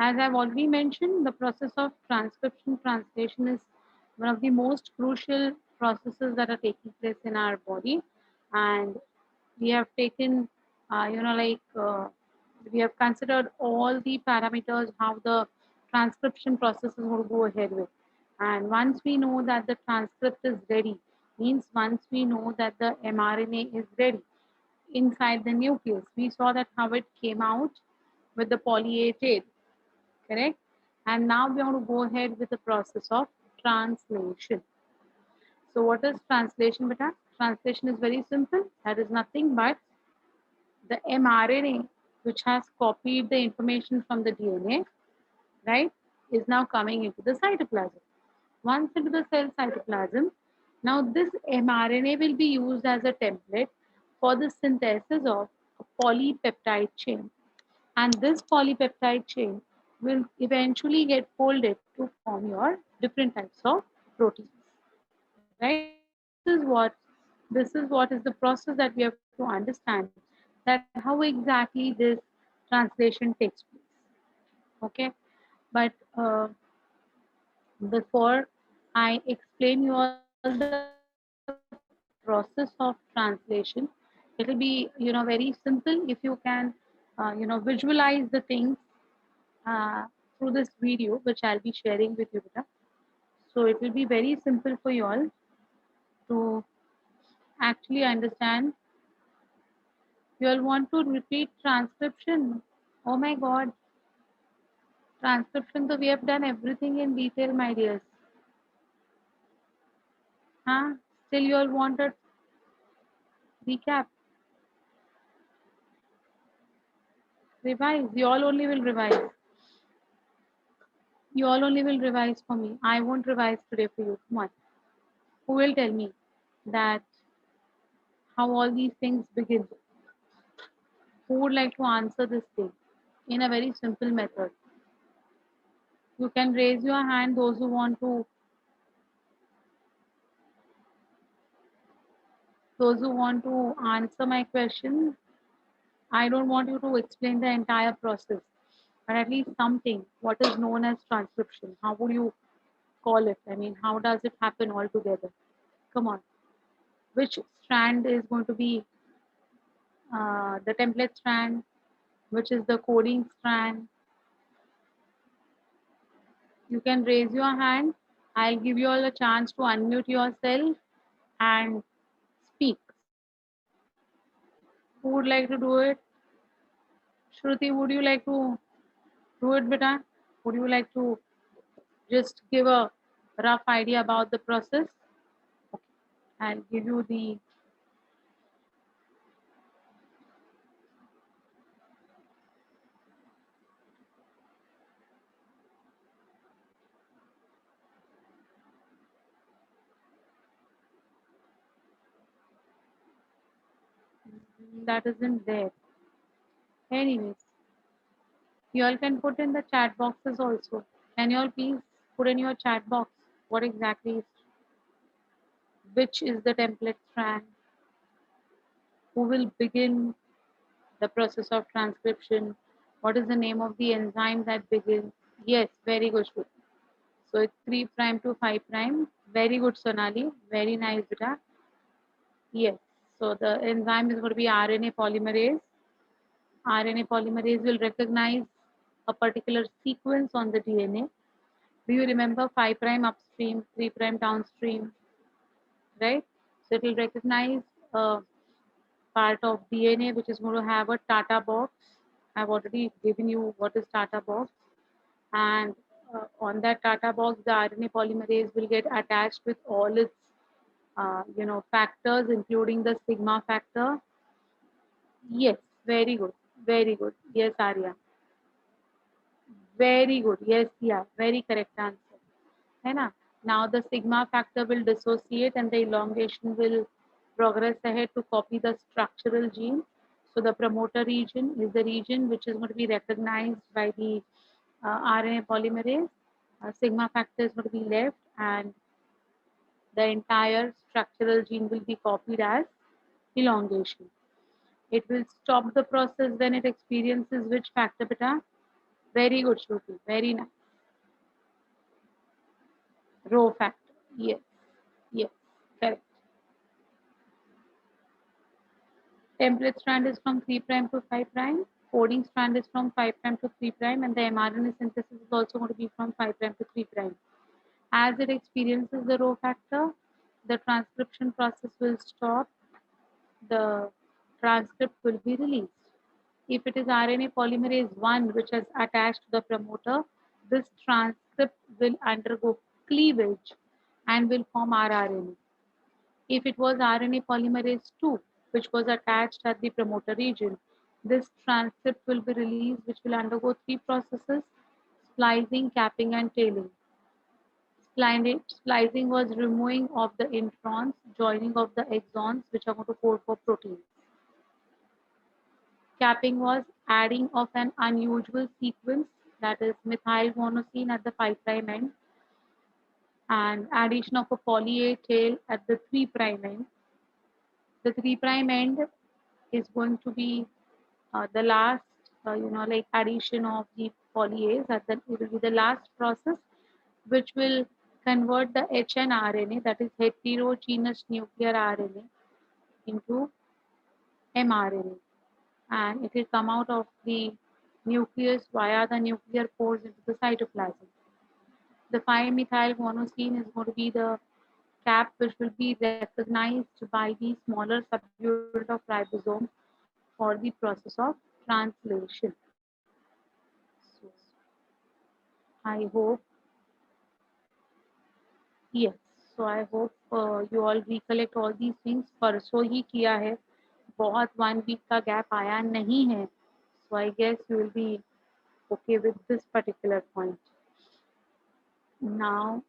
As I've already mentioned, the process of transcription translation is one of the most crucial processes that are taking place in our body, and we have taken, we have considered all the parameters how the transcription process is going to go ahead with. And once we know that the transcript is ready, means once we know that the mRNA is ready inside the nucleus, we saw that how it came out with the poly A tail, correct? And now we want to go ahead with the process of translation. So what is translation, beta? Translation is very simple. That is nothing but the mRNA, which has copied the information from the DNA, right, is now coming into the cytoplasm. Once into the cell cytoplasm, now this mRNA will be used as a template for the synthesis of a polypeptide chain. And this polypeptide chain will eventually get folded to form your different types of proteins, right? This is what is the process that we have to understand, that how exactly this translation takes place. Okay, but before I explain you all the process of translation, it will be very simple if you can visualize the things uh, through this video which I'll be sharing with you, Beta. So it will be very simple for you all to actually understand. You all want to repeat transcription? Oh my God, transcription. So we have done everything in detail, my dears. Huh? Still you all want a recap? Revise. You all only will revise. You all only will revise for me. I won't revise today for you. Come on. Who will tell me that how all these things begin? Who would like to answer this thing in a very simple method? You can raise your hand, those who want to answer my question. I don't want you to explain the entire process, but at least something. What is known as transcription? How would you call it? I mean, how does it happen altogether? Come on. Which strand is going to be the template strand? Which is the coding strand? You can raise your hand. I'll give you all a chance to unmute yourself and speak. Who would like to do it? Shruti, would you like to do it, beta? Would you like to just give a rough idea about the process? Okay. I'll give you the that isn't there. Anyways, you all can put in the chat boxes also. Can you all please put in your chat box what exactly is, which is the template strand, who will begin the process of transcription, what is the name of the enzyme that begins. Yes, very good, Shruti. So it's 3 prime to 5 prime. Very good, Sonali. Very nice, Vita. Yes. So the enzyme is going to be RNA polymerase. RNA polymerase will recognize a particular sequence on the DNA. Do you remember 5 prime upstream, 3 prime downstream, right? So it will recognize a part of DNA which is going to have a Tata box. I've already given you what is Tata box. And on that Tata box, the RNA polymerase will get attached with all its factors, including the sigma factor. Yes, very good, very good. Yes, Arya, very good. Yes, yeah, very correct answer. है ना? Now the sigma factor will dissociate and the elongation will progress ahead to copy the structural gene. So the promoter region is the region which is going to be recognized by the RNA polymerase. Sigma factor is going to be left and the entire structural gene will be copied as elongation. It will stop the process when it experiences which factor, beta? Very good, Shruti. Very nice. Rho factor. Yes. Yes. Correct. Template strand is from 3' to 5'. Coding strand is from 5' to 3', and the mRNA synthesis is also going to be from 5' to 3'. As it experiences the rho factor, the transcription process will stop, the transcript will be released. If it is RNA polymerase 1 which is attached to the promoter, this transcript will undergo cleavage and will form rRNA. If it was RNA polymerase 2 which was attached at the promoter region, this transcript will be released which will undergo three processes: splicing, capping and tailing. Splicing was removing of the introns, joining of the exons which are going to code for proteins. Capping was adding of an unusual sequence, that is methyl guanosine at the 5' end, and addition of a poly A tail at the 3' end. The 3' end is going to be the last, like addition of the poly A's at the, it will be the last process which will convert the HNRNA, that is heterogeneous nuclear RNA, into mRNA, and it will come out of the nucleus via the nuclear pores into the cytoplasm. The 5-methyl guanosine is going to be the cap which will be recognized by the smaller subunit of ribosome for the process of translation. So, I hope, yes, so I hope you all recollect all these things. परसों ही किया है, बहुत 1 week का gap आया नहीं है. So I guess you will be okay with this particular point. Now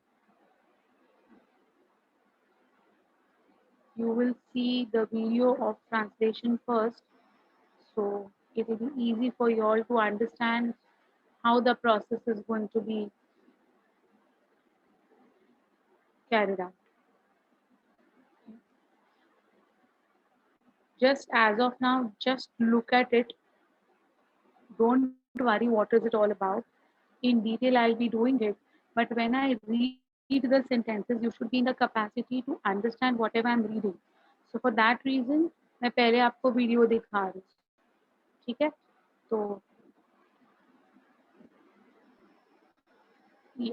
you will see the video of translation first, so it will be easy for you all to understand how the process is going to be carried out. Just as of now, just look at it. Don't worry what is it all about. In detail, I'll be doing it. But when I read the sentences, you should be in the capacity to understand whatever I'm reading. So for that reason, मैं पहले आपको video दिखा रही हूँ. ठीक है? तो yeah.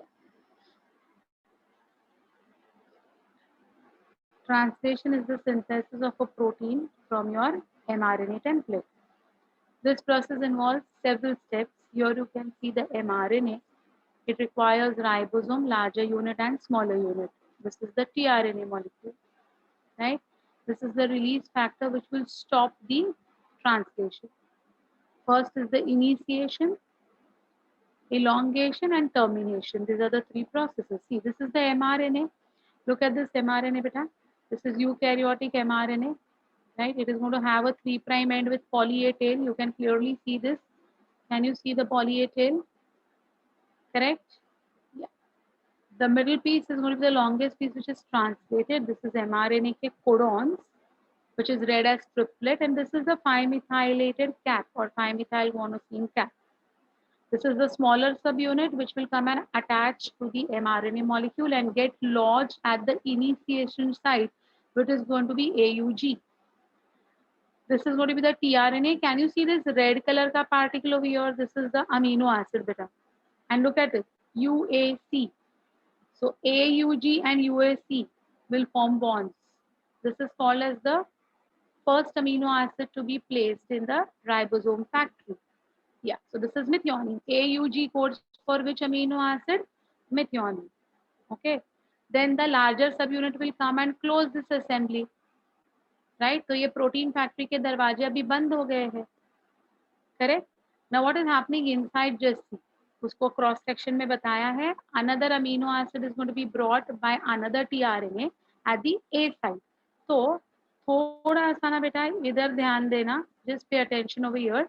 Translation is the synthesis of a protein from your mRNA template. This process involves several steps. Here you can see the mRNA. It requires ribosome, larger unit and smaller unit. This is the tRNA molecule, right? This is the release factor which will stop the translation. First is the initiation, elongation and termination. These are the three processes. See, this is the mRNA. Look at this mRNA, beta. This is eukaryotic mRNA, right? It is going to have a 3' end with poly A tail. You can clearly see this. Can you see the poly A tail? Correct? Yeah. The middle piece is going to be the longest piece which is translated. This is mRNA ke codons, which is read as triplet, and this is the 5-methylated cap or 5-methyl guanosine cap. This is the smaller subunit which will come and attach to the mRNA molecule and get lodged at the initiation site, which is going to be AUG. This is going to be the tRNA. Can you see this red color ka particle over here? This is the amino acid beta. And look at it, UAC. So AUG and UAC will form bonds. This is called as the first amino acid to be placed in the ribosome factory. Yeah, so this is methionine. AUG codes for which amino acid? Methionine. Okay. Then the larger subunit will come and close this assembly. Right? तो ये protein factory के दरवाजे अभी बंद हो गए हैं. Correct. Now what is happening inside, just see. उसको क्रॉस सेक्शन में बताया है. Another amino acid is going to be brought by another tRNA at the A site. तो थोड़ा सा ना बेटा इधर ध्यान देना. Just pay attention over here.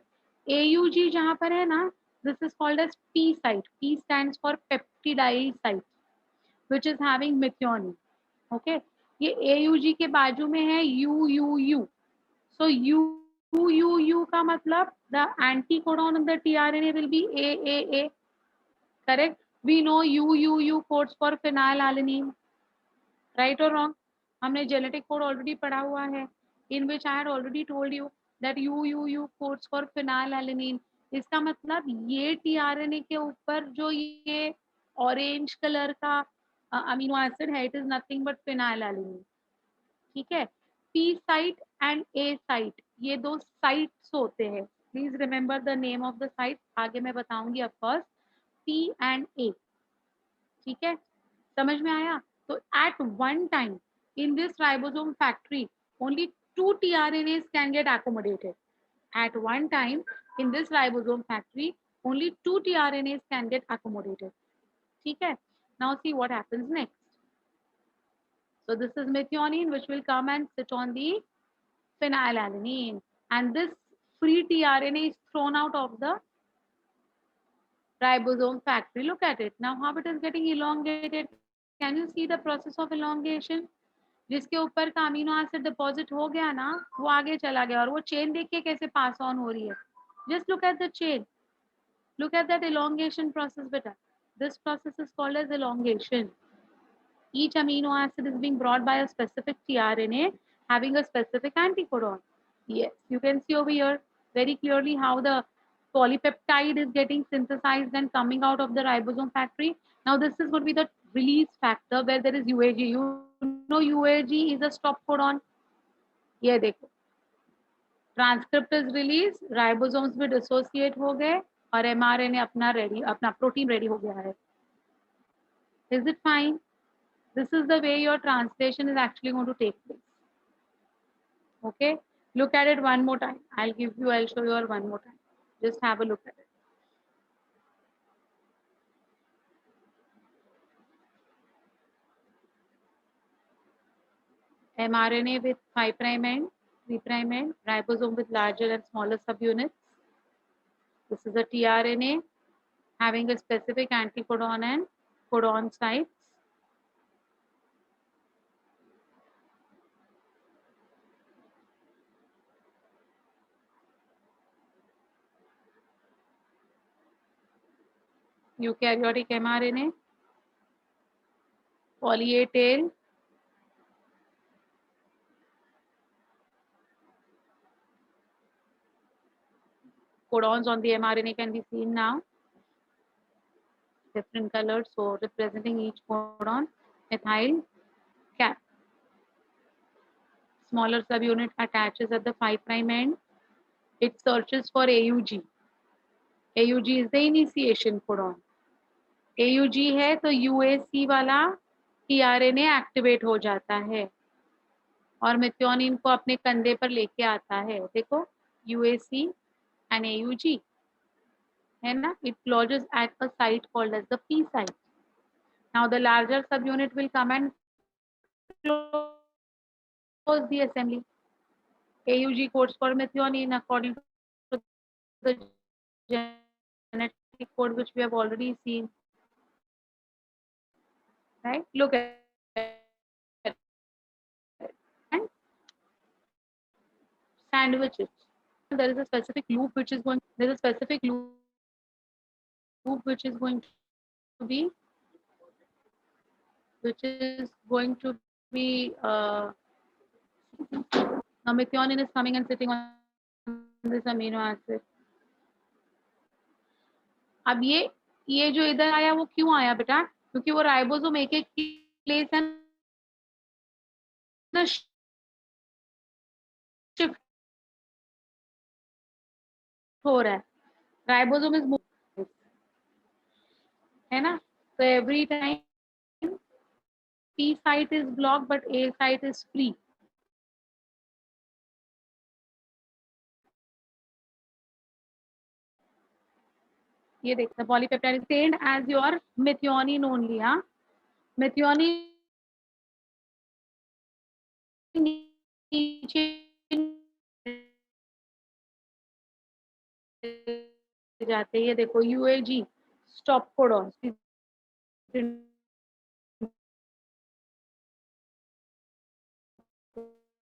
AUG जहाँ पर है ना, this is called as P site. P stands for peptidyl site, which is having methionine. Okay. ये AUG के बाजू में है UUU. So UUU का मतलब the anticodon of the tRNA will be AAA. Correct? We know UUU codes for phenylalanine. Right or wrong? हमने genetic code already पढ़ा हुआ है. In which I had already told you that UUU codes for phenylalanine. इसका मतलब ये tRNA के ऊपर जो ये ऑरेंज कलर का अमीनो एसिड है, it is nothing but phenylalanine. ठीक है. P site and A site, ये दो साइट्स होते हैं. Please remember the name of the site, आगे मैं बताऊंगी ऑफकोर्स. P and A. ठीक है, समझ में आया? तो at one time in this ribosome factory only 2 tRNAs can get accommodated. At one time in this ribosome factory only 2 tRNAs can get accommodated. ठीक है. Now see what happens next. So this is methionine which will come and sit on the phenylalanine, and this free tRNA is thrown out of the ribosome factory. Look at it. Now how it is getting elongated. Can you see the process of elongation? जिसके ऊपर का amino acid deposit हो गया ना, वो आगे चला गया, और वो चेन देखिए कैसे पास ऑन हो रही है. Just look at the chain, look at that elongation process beta. This process is called as elongation. Each amino acid is being brought by a specific tRNA having a specific anticodon. Yes, you can see over here very clearly how the polypeptide is getting synthesized and coming out of the ribosome factory. Now this is going to be the release factor where there is UAG. You know UAG is a stop codon. ये देखो, transcript is release, ribosomes भी dissociate हो गए और mRNA अपना protein ready हो गया है. Is it fine? This is the way your translation is actually going to take place. Okay, look at it one more time. I'll show you all one more time. Just have a look at it. mRNA with 5' end, 3' end, ribosome with larger and smaller subunits. This is a tRNA having a specific anticodon and codon sites. Eukaryotic mRNA, poly A tail, codons on the mRNA can be seen now. Different colors, so representing each codon. Methyl cap. Smaller subunit attaches at the 5' end. It searches for AUG. AUG is the initiation codon. AUG है तो UAC वाला tRNA activate हो जाता है और methionine को अपने कंधे पर लेके आता है. देखो, UAC and AUG है ना. It lodges at a site called as the P site. Now the larger subunit will come and close the assembly. AUG codes for methionine according to the genetic code which we have already seen. Right? Look at it. And sandwiches. There is a specific loop which is going. There is a specific loop which is going to be now methionine is coming and sitting on this amino acid. अब ये जो इधर आया वो क्यों आया बेटा? क्योंकि वो राइबोसोम एक एक प्लेस है ना शिफ्ट हो रहा है. राइबोसोम इज है ना. तो every time P site is blocked but A site is free. ये देख, the polypeptide is contained as your methionine only. हाँ, methionine नीचे जाते हैं. ये देखो UAG stop codon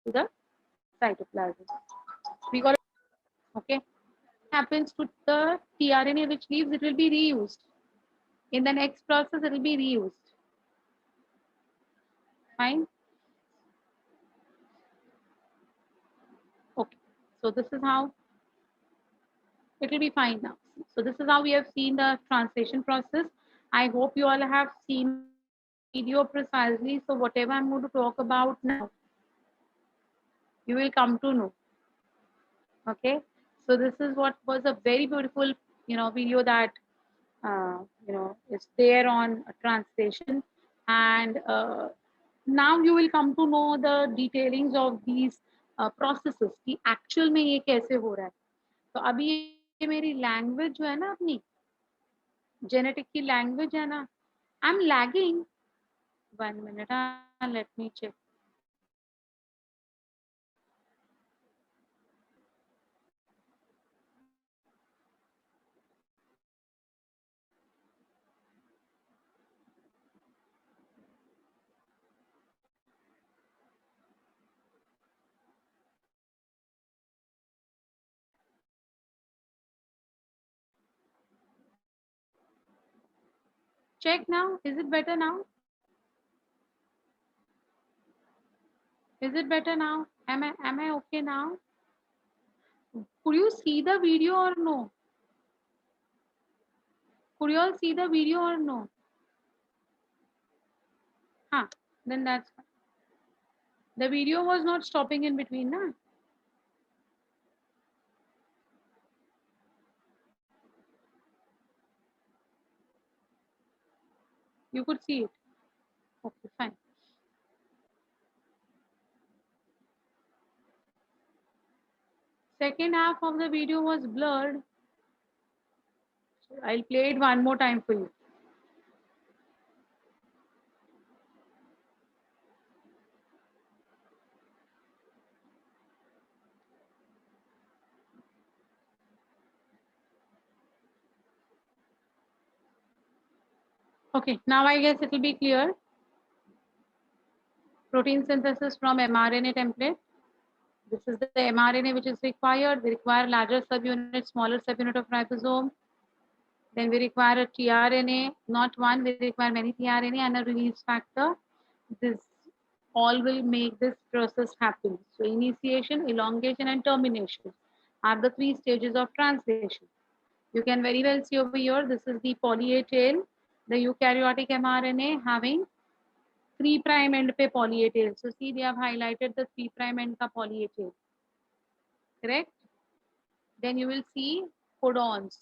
to the cytoplasm. We call it Okay, happens to the tRNA which leaves, it will be reused. In the next process, it will be reused. Fine. Okay. So this is how it will be fine now. So this is how we have seen the translation process. I hope you all have seen the video precisely. So whatever I'm going to talk about now, you will come to know. Okay. So this is what was a very beautiful, video that is there on a translation, and now you will come to know the detailings of these processes कि actual में ये कैसे हो रहा है. तो अभी ये मेरी लैंग्वेज जो है ना अपनी जेनेटिक की लैंग्वेज है ना, I am lagging. 1 minute, let me check. Check now. Is it better now? Is it better now? Am I okay now? Could you see the video or no? Could you all see the video or no? Huh. Then that's fine. The video was not stopping in between, na? You could see it. Okay, fine. Second half of the video was blurred. I'll play it one more time for you. Okay, now I guess it will be clear. Protein synthesis from mRNA template. This is the mRNA which is required. We require larger subunit, smaller subunit of ribosome. Then we require a tRNA, not one, we require many tRNA and a release factor. This all will make this process happen. So initiation, elongation, and termination are the three stages of translation. You can very well see over here, this is the poly A tail, the eukaryotic mRNA having 3' end pe poly A tail. So see, they have highlighted the 3' end ka poly A tail. Correct? Then you will see codons,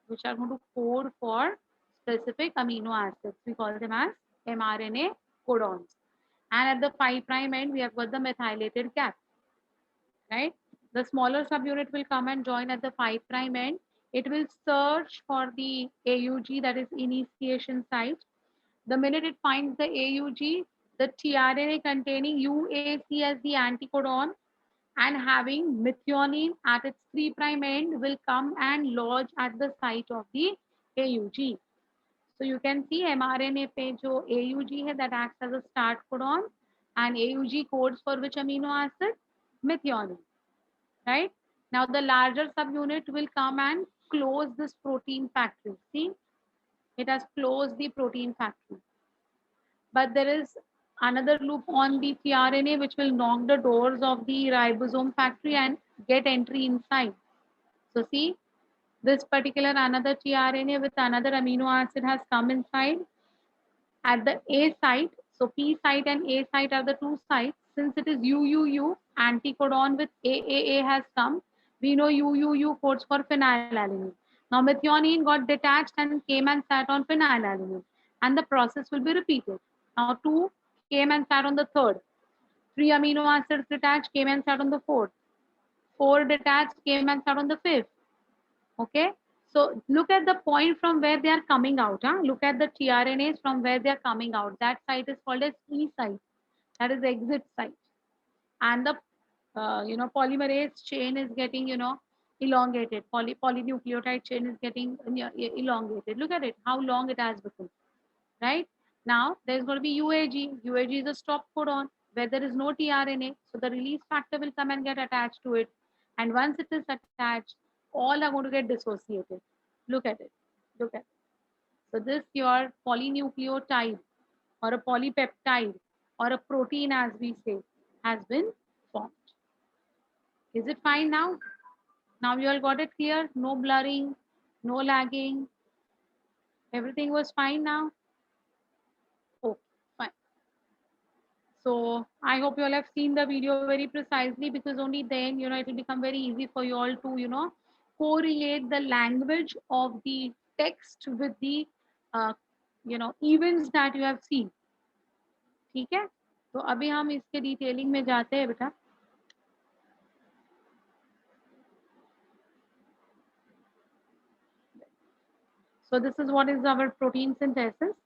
which are going to code for specific amino acids. We call them as mRNA codons. And at the 5' end, we have got the methylated cap, right? The smaller subunit will come and join at the 5' end. It will search for the AUG, that is initiation site. The minute it finds the AUG, the tRNA containing UAC as the anticodon and having methionine at its 3' end will come and lodge at the site of the AUG. So you can see mRNA पे जो AUG है, that acts as a start codon, and AUG codes for which amino acid? Methionine, right? Now the larger subunit will come and close this protein factory. See, it has closed the protein factory. But there is another loop on the tRNA which will knock the doors of the ribosome factory and get entry inside. So see, this particular another tRNA with another amino acid has come inside at the A site. So P site and A site are the two sites. Since it is UUU, anticodon with AAA has come, we know UUU codes for phenylalanine. Now methionine got detached and came and sat on phenylalanine, and the process will be repeated. Now 2 came and sat on the third. 3 amino acids detached came and sat on the fourth. 4 detached came and sat on the fifth. Okay, so look at the point from where they are coming out. Huh? Look at the tRNAs from where they are coming out. That site is called as E site. That is the exit site. And the polymerase chain is getting elongated. Polynucleotide chain is getting elongated. Look at it, how long it has become. Right now, there's going to be UAG. UAG is a stop codon where there is no tRNA, so the release factor will come and get attached to it. And once it is attached, all are going to get dissociated. Look at it. Look at it. So this your polynucleotide or a polypeptide or a protein as we say has been formed. Is it fine now? Now you all got it clear? No blurring, no lagging. Everything was fine now? Okay, fine. So I hope you all have seen the video very precisely because only then, it will become very easy for you all to, correlate the language of the text with the, uh, events that you have seen. ठीक है? तो अभी हम इसके detailing में जाते हैं बेटा. So this is what is our protein synthesis.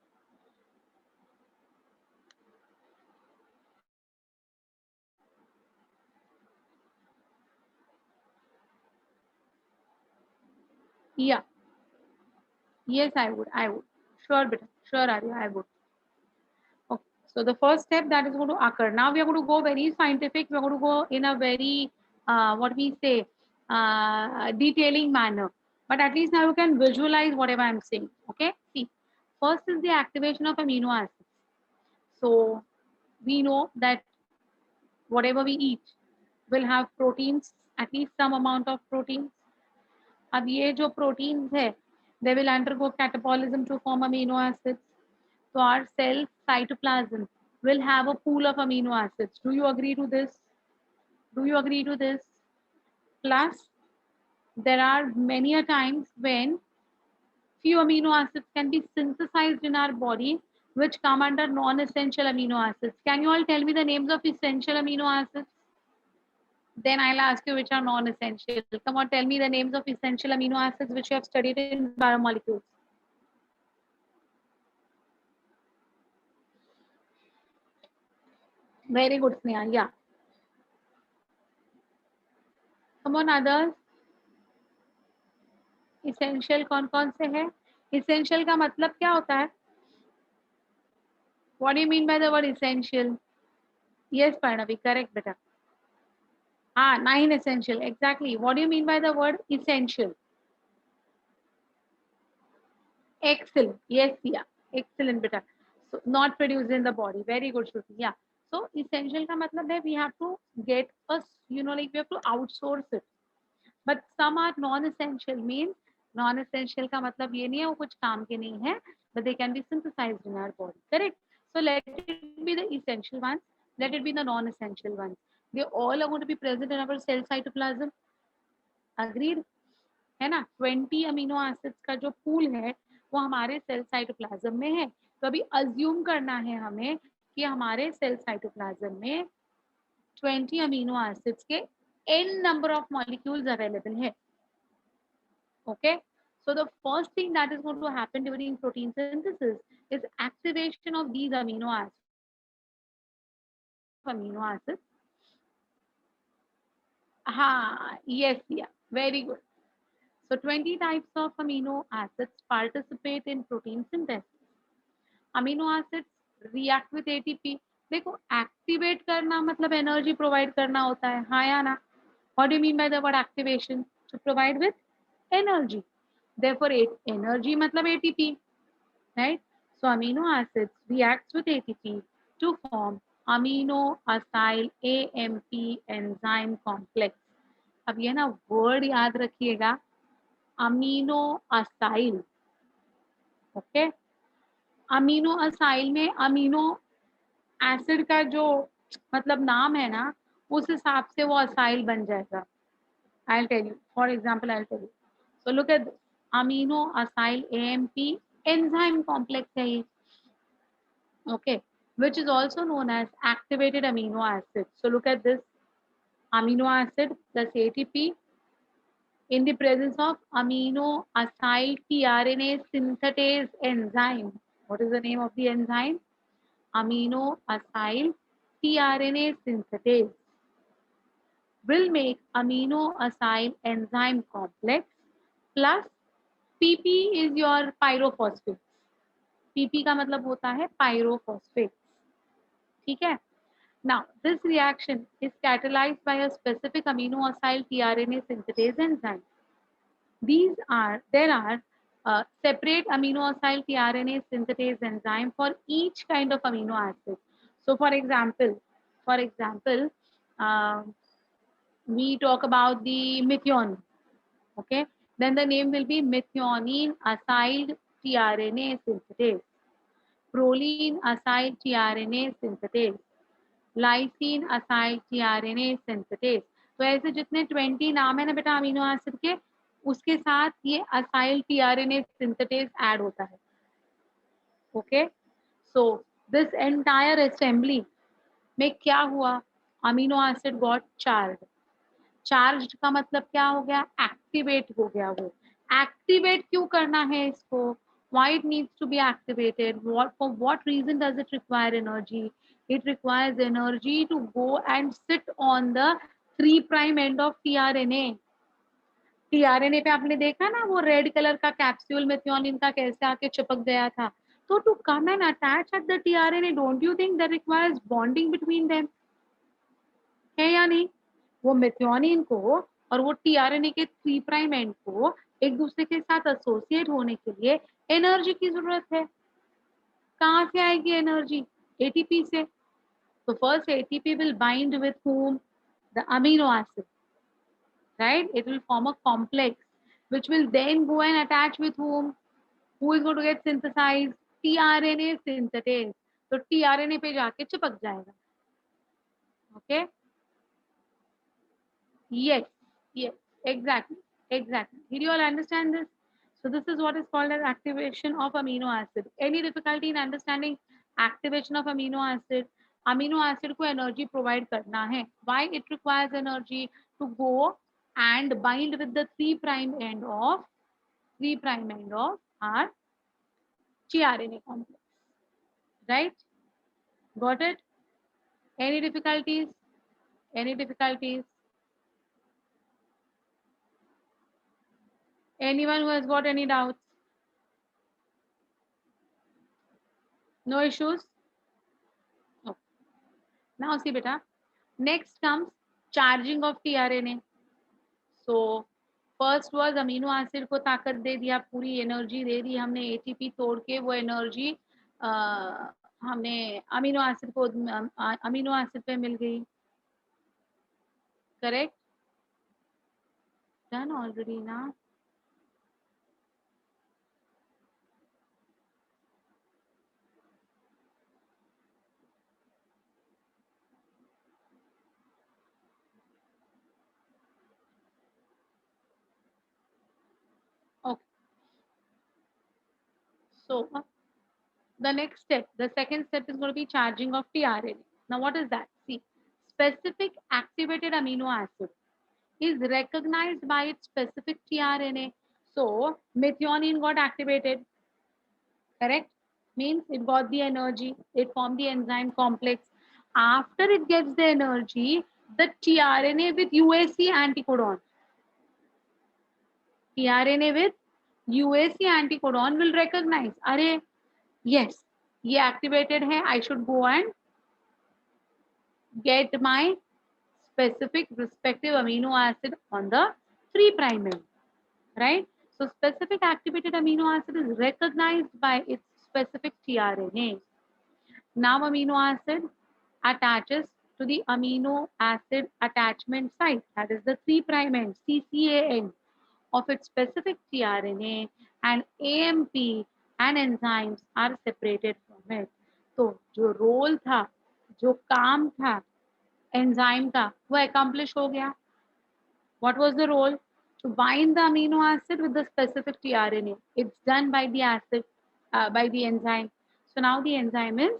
Yeah. Yes, I would. I would. Sure, beta. Sure, Arya, I would. Okay. So the first step that is going to occur. Now we are going to go very scientific. We are going to go in a very, what we say, detailing manner. But at least now you can visualize whatever I'm saying. Okay. See, first is the activation of amino acids. So we know that whatever we eat will have proteins, at least some amount of proteins. अब ये जो proteins है, they will undergo catabolism to form amino acids. So our cell cytoplasm will have a pool of amino acids. Do you agree to this? Do you agree to this? Plus, there are many a times when few amino acids can be synthesized in our body, which come under non-essential amino acids. Can you all tell me the names of essential amino acids? Then I'll ask you which are non-essential. Come on, tell me the names of essential amino acids which you have studied in biomolecules. Very good, Sneha. Yeah. Come on, others. Essential कौन कौन से हैं? Essential का मतलब क्या होता है? What do you mean by the word essential? Yes, Parnavi, correct, beta. Ah, 9 essential, exactly. What do you mean by the word essential? Excellent. Yes, yeah. Excellent, beta. So not produced in the body. Very good, Shruti. Yeah. So essential का मतलब है we have to get us, like we have to outsource it. But some are non-essential. Means non-essential का मतलब ये नहीं है वो कुछ काम के नहीं है, but they can be synthesized in our body. Correct. So let it be the essential ones. Let it be the non-essential ones. They all are going to be present in our cell cytoplasm. Agreed? है ना? 20 amino acids का जो pool है वो हमारे cell cytoplasm में है. तो अभी अज्यूम करना है हमें कि हमारे सेल साइटोप्लाज्म में 20 अमीनो एसिड्स के n number of molecules available है. Okay, so the first thing that is going to happen during protein synthesis is activation of these amino acids. Yes, yeah, very good. So 20 types of amino acids participate in protein synthesis. Amino acids react with ATP. देखो activate करना मतलब energy provide करना होता है, हाँ या ना? What do you mean by the word activation? To provide with energy. Therefore, energy matlab ATP, right? So amino acids reacts with ATP to form amino acyl AMP enzyme complex. अब ये ना word याद रखिएगा, amino acyl, okay? amino acyl में amino acid का जो मतलब नाम है ना उस हिसाब से वो acyl बन जाएगा. I'll tell you. For example, I'll tell you. So look at this. Amino acyl AMP enzyme complex है ये. Okay, which is also known as activated amino acid. So look at this. Amino acid plus ATP in the presence of amino acyl tRNA synthetase enzyme. What is the name of the enzyme? Amino acyl tRNA synthetase will make amino acyl enzyme complex plus PP is your pyrophosphate. PP का मतलब होता है pyrophosphate. ठीक है. Now, this reaction is catalyzed by a specific amino acyl tRNA synthetase enzyme. There are separate amino acyl tRNA synthetase enzyme for each kind of amino acid. So, for example, uh, we talk about the methionine. Okay, then the name will be methionine acyl tRNA synthetase, proline acyl tRNA synthetase, lysine acyl tRNA synthetase. तो ऐसे जितने 20 नाम है ना बेटा amino acid के, उसके साथ ये असाइल टीआरएनए सिंथेटेज ऐड होता है। Okay, so this entire assembly में क्या हुआ, amino acid got charge. Charge का मतलब क्या हो गया, एक्टिवेट हो गया। वो एक्टिवेट क्यों करना है इसको, why it needs to be activated, for what reason does it require energy? It requires energy to go and sit on the 3 prime end of tRNA। tRNA पे आपने देखा ना वो रेड कलर का कैप्सूल मेथियोनिन का कैसे आके चिपक गया था। तो to come and attach at the tRNA, don't you think that requires bonding between them, है या नहीं? वो मेथियोनिन को और वो टीआरएनए के 3 प्राइम एंड को एक दूसरे के साथ एसोसिएट होने के लिए एनर्जी की जरूरत है। कहाँ से आएगी एनर्जी, एटीपी से। तो first ATP will bind with whom, the amino acid, right? It will form a complex which will then go and attach with whom, who is going to get synthesized, tRNA synthetase। तो tRNA पे जाके चिपक जाएगा। Okay, yes, yes, exactly, exactly. Did you all understand this? So this is what is called as activation of amino acid. Any difficulty in understanding activation of amino acid? Amino acid को energy provide करना है. Why it requires energy? To go and bind with the 3 prime end of our tRNA complex. Right? Got it? Any difficulties? Any difficulties? Anyone who has got any doubts? No issues? Okay. Now see beta, next comes charging of tRNA. So first was amino acid को ताकत दे दिया, पूरी energy दे दी हमने, ATP तोड़ के वो energy हमने amino acid पे मिल गई। करेक्ट, डन ऑलरेडी ना। Okay, so the next step, the second step is going to be charging of tRNA. Now what is that? See, specific activated amino acid is recognized by its specific tRNA. So methionine got activated, correct? Means it got the energy, it formed the enzyme complex. After it gets the energy, the tRNA with UAC anticodon, tRNA with UAC anticodon will recognize, अरे yes, ये activated है, I should go and get my specific respective amino acid on the 3 prime end, right? So specific activated amino acid is recognized by its specific tRNA. Now amino acid attaches to the amino acid attachment site, that is the 3 prime end, CCA end of its specific tRNA, and AMP and enzymes are separated from it. तो जो role था, जो काम था enzyme का, वो accomplish हो गया। What was the role? To bind the amino acid with the specific tRNA. It's done by the by the enzyme. So now the enzyme is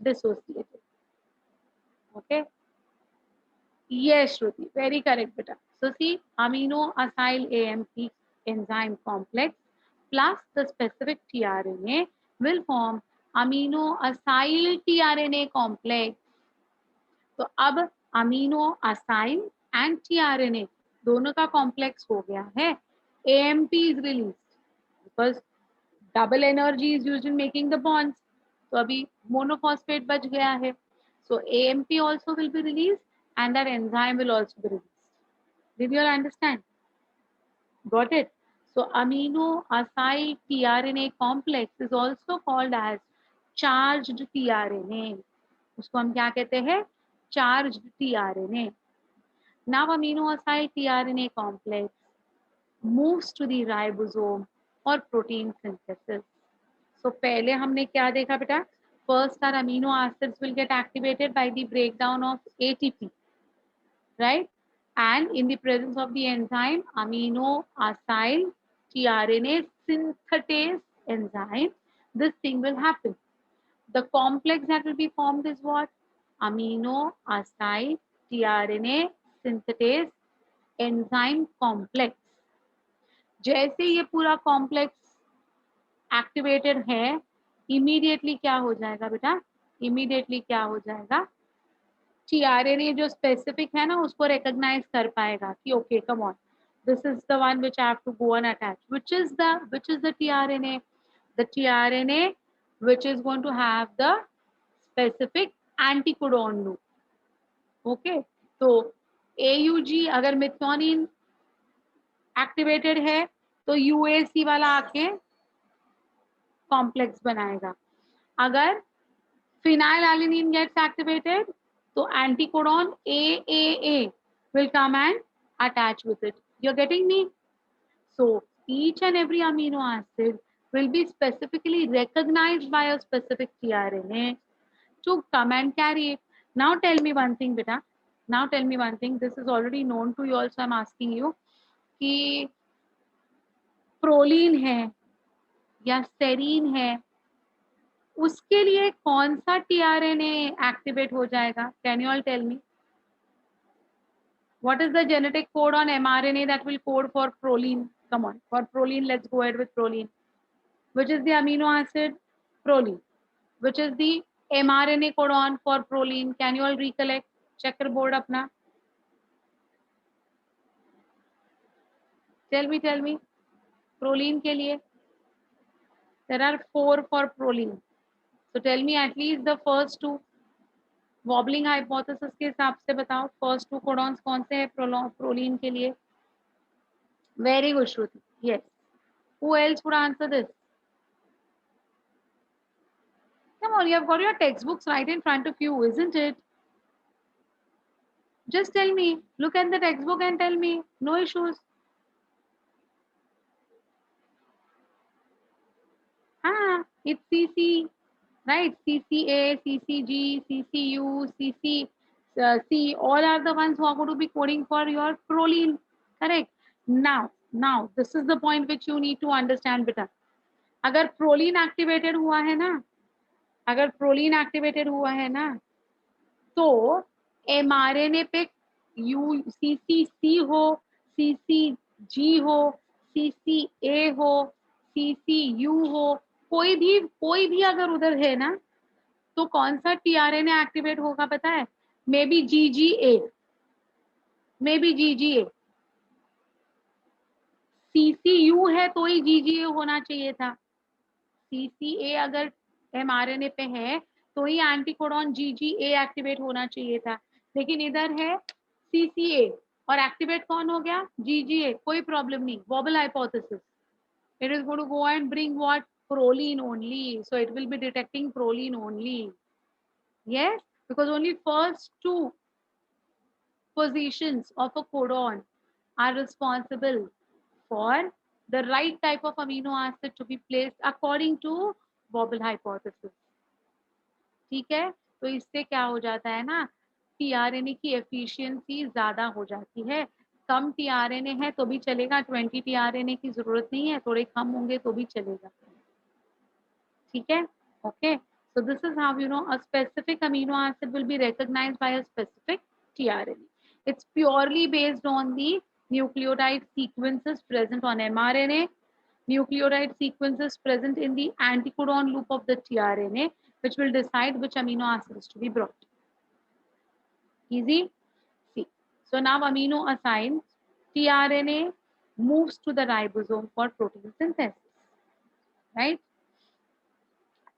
dissociated. Okay. Yes, Shruti, very correct, beta. So see, amino acyl AMP enzyme complex plus the specific tRNA will form amino acyl tRNA complex. तो अब amino acyl and tRNA दोनों का complex हो गया है, AMP is release because double energy is used in making the bonds. तो अभी monophosphate बच गया है, So AMP also will be released and that enzyme will also be released. Did you all understand? Got it? So amino acid tRNA complex is also called as charged tRNA. उसको हम क्या कहते हैं? Charged tRNA. Now amino acid tRNA complex moves to the ribosome or protein synthesis. So पहले हमने क्या देखा बेटा? First our amino acids will get activated by the breakdown of ATP, right? And in the presence of the enzyme amino acyl tRNA synthetase enzyme, this thing will happen. The complex that will be formed is what? Amino acyl tRNA synthetase enzyme complex. जैसे ये पूरा complex activated है, immediately क्या हो जाएगा बेटा? Immediately क्या हो जाएगा? टीआरएनए जो स्पेसिफिक है ना उसको रिकॉग्नाइज कर पाएगा कि okay come on, this is the one which I have to go and attach. Which is the tRNA? The tRNA which is going to have the specific anticodon loop. Okay, तो AUG अगर methionine activated है तो UAC वाला आके complex बनाएगा. अगर phenylalanine gets activated, so anticodon AAA will come and attach with it. You're getting me? So each and every amino acid will be specifically recognized by a specific tRNA to come and carry it. Now tell me one thing, beta. Now tell me one thing. This is already known to you also. I'm asking you कि proline है या serine है, उसके लिए कौन सा tRNA activate हो जाएगा? Can you all tell me what is the genetic code on mRNA that will code for proline? Come on, for proline let's go ahead with proline. Which is the amino acid? Proline. Which is the mRNA code on for proline? Can you all recollect? Checker board अपना. Tell me proline के लिए there are 4 for proline. So tell me at least the first two. Wobbling hypothesis के हिसाब से बताओ first to codons कौन से हैं प्रोलीन के लिए? Very good Shruti. Yes. Who else would answer this? Come on, you have got your textbooks right in front of you, isn't it? Just tell me. Look at the textbook and tell me. No issues. It's CC, right? CCA, CCG, CCU, CCC, all are the ones who are going to be coding for your proline. Correct. Now this is the point which you need to understand बेटा. अगर proline activated हुआ है ना, अगर proline activated हुआ है ना, तो एमआरएनए पे सीसीसी हो, सीसीजी हो, सीसीए हो, सीसीयू हो, कोई भी अगर उधर है ना, तो कौन सा टीआरएनए एक्टिवेट होगा पता है? Maybe GGA, maybe GGA. CCU है तो ही जीजीए होना चाहिए था. सीसीए अगर एमआरएनए पे है तो ही एंटीकोडॉन जीजीए एक्टिवेट होना चाहिए था, लेकिन इधर है सीसीए और एक्टिवेट कौन हो गया? जीजीए. कोई प्रॉब्लम नहीं. Vowel hypothesis. It is going to go and bring what? Proline only. So it will be detecting proline only. Yes, because only first two positions of a codon are responsible for the right type of amino acid to be placed according to Bobble hypothesis. ठीक है, तो इससे क्या हो जाता है ना, tRNA की एफिशिएंसी ज्यादा हो जाती है. कम टीआरएनए है तो भी चलेगा, 20 टीआरएनए की जरूरत नहीं है, थोड़े कम होंगे तो भी चलेगा. ठीक है. Okay, so this is how you know a specific amino acid will be recognized by a specific tRNA. It's purely based on the nucleotide sequences present on mRNA, nucleotide sequences present in the anticodon loop of the tRNA, which will decide which amino acid is to be brought. Easy? See. So now amino acids, tRNA moves to the ribosome for protein synthesis. Right?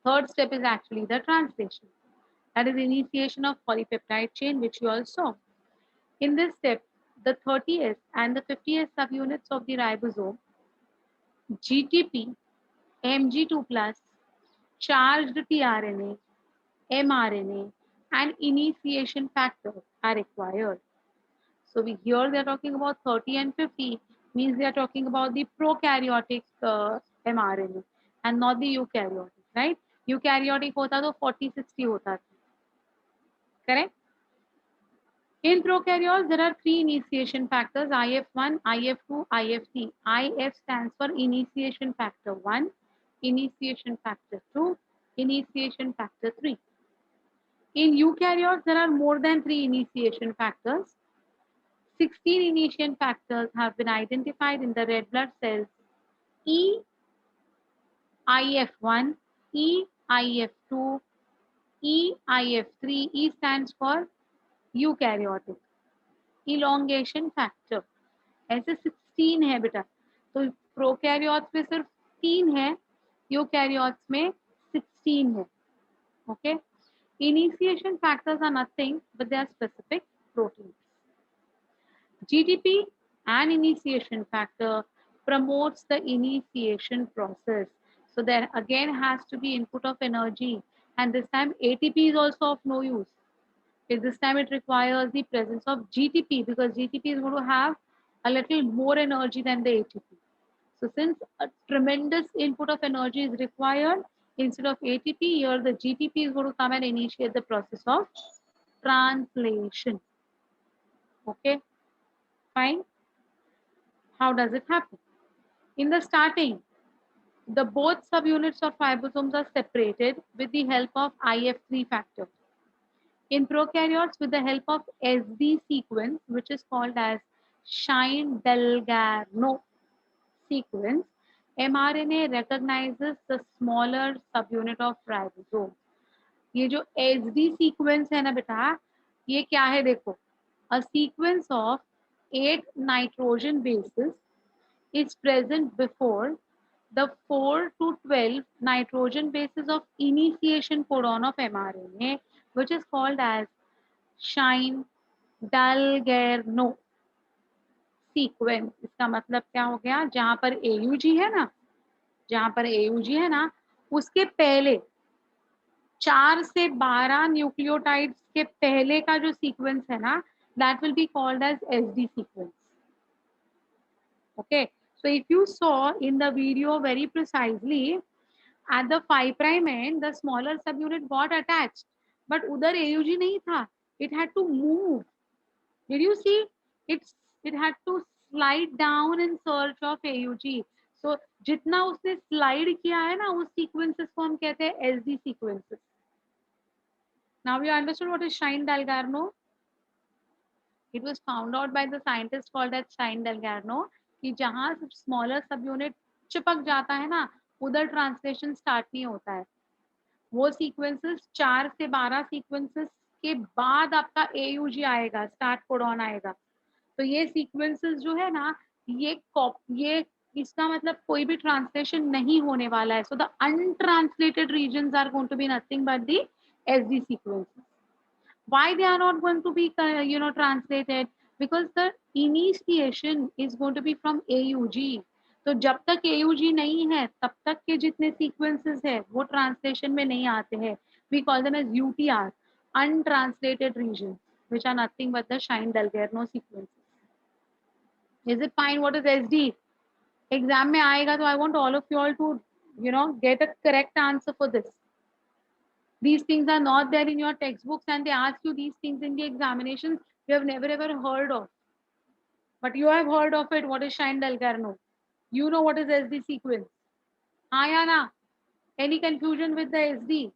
Third step is actually the translation. That is initiation of polypeptide chain, which you all saw. In this step, the 30S and the 50S subunits of the ribosome, GTP, Mg2 plus, charged tRNA, mRNA, and initiation factor are required. So here they are talking about 30 and 50, means they are talking about the prokaryotic mRNA and not the eukaryotic, right? Eukaryotic hota to 40-60 hota, correct? In prokaryotes, there are three initiation factors: IF1, IF2, IFT. IF stands for initiation factor 1, initiation factor 2, initiation factor 3. In eukaryotes, there are more than 3 initiation factors. 16 initiation factors have been identified in the red blood cells: E, IF1, E, IF2, E, IF3. E stands for eukaryotic. Elongation factor, ऐसे 16 है बेटा, तो prokaryotes में सिर्फ 3 है, eukaryotes में 16 है. Okay, initiation factors are nothing but they are specific proteins. GTP, an initiation factor, promotes the initiation process. So there again has to be input of energy, and this time ATP is also of no use. This time it requires the presence of GTP, because GTP is going to have a little more energy than the ATP. So since a tremendous input of energy is required, instead of ATP, here the GTP is going to come and initiate the process of translation. Okay, fine. How does it happen? In the starting, the both subunits of ribosomes are separated with the help of IF3 factor. In prokaryotes, with the help of SD sequence, which is called as Shine-Dalgarno sequence, mRNA recognizes the smaller subunit of ribosome. ये जो SD sequence है ना बेटा, ये क्या है देखो, a sequence of 8 nitrogen bases is present before the 4 to 12 nitrogen bases of initiation codon of mRNA, which is called as Shine-Dalgarno sequence. इसका मतलब क्या हो गया, जहां पर AUG है ना, जहां पर AUG है ना, उसके पहले 4 से 12 न्यूक्लियोटाइड्स के पहले का जो सीक्वेंस है ना, that will be called as SD sequence. Okay, so if you saw in the video very precisely, at the 5 prime end the smaller subunit got attached, but उधर AUG नहीं था, it had to move. Did you see? It had to slide down in search of AUG. So जितना उसने slide किया है ना, उस sequences को हम कहते हैं SD sequences. Now you understood what is Shine-Dalgarno? It was found out by the scientist called as Shine-Dalgarno कि जहाँ smaller subunit चिपक जाता है ना, उधर translation start नहीं होता है. वो sequences 4 से 12 sequences के बाद आपका AUG आएगा, start codon आएगा. तो ये सीक्वेंसेस जो है ना, ये इसका मतलब कोई भी ट्रांसलेशन नहीं होने वाला है. So the untranslated regions are going to be nothing but the SD sequences. Why they are not going to be translated? Because the initiation is going to be from AUG. तो जब तक AUG नहीं है, तब तक के जितने sequences है वो ट्रांसलेशन में नहीं आते हैं. We call them as UTR, untranslated regions, which are nothing but the Shine-Dalgarno sequences. Is it fine? What is SD? Exam में आएगा तो I want all of you all to get a correct answer for this. These things are not there in your textbooks, and they ask you these things in the examinations you have never ever heard of. But you have heard of it. What is Shine-Dalgarno? You know what is SD sequence. Ayana, any confusion with the SD?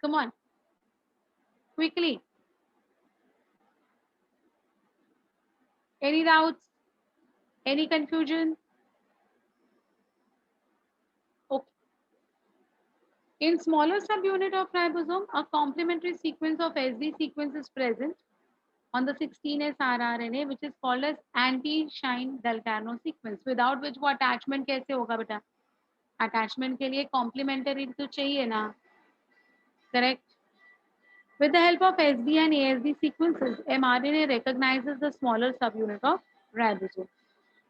Come on. Quickly. Any doubts? Any confusion? Okay. In smaller subunit of ribosome, a complementary sequence of SD sequence is present on the 16S rRNA, which is called as anti-Shine-Dalgarno sequence, without which वो attachment कैसे होगा बेटा? Attachment के लिए complementary तो चाहिए ना, correct? With the help of SD and ASD sequences, mRNA recognizes the smaller subunit of ribosome.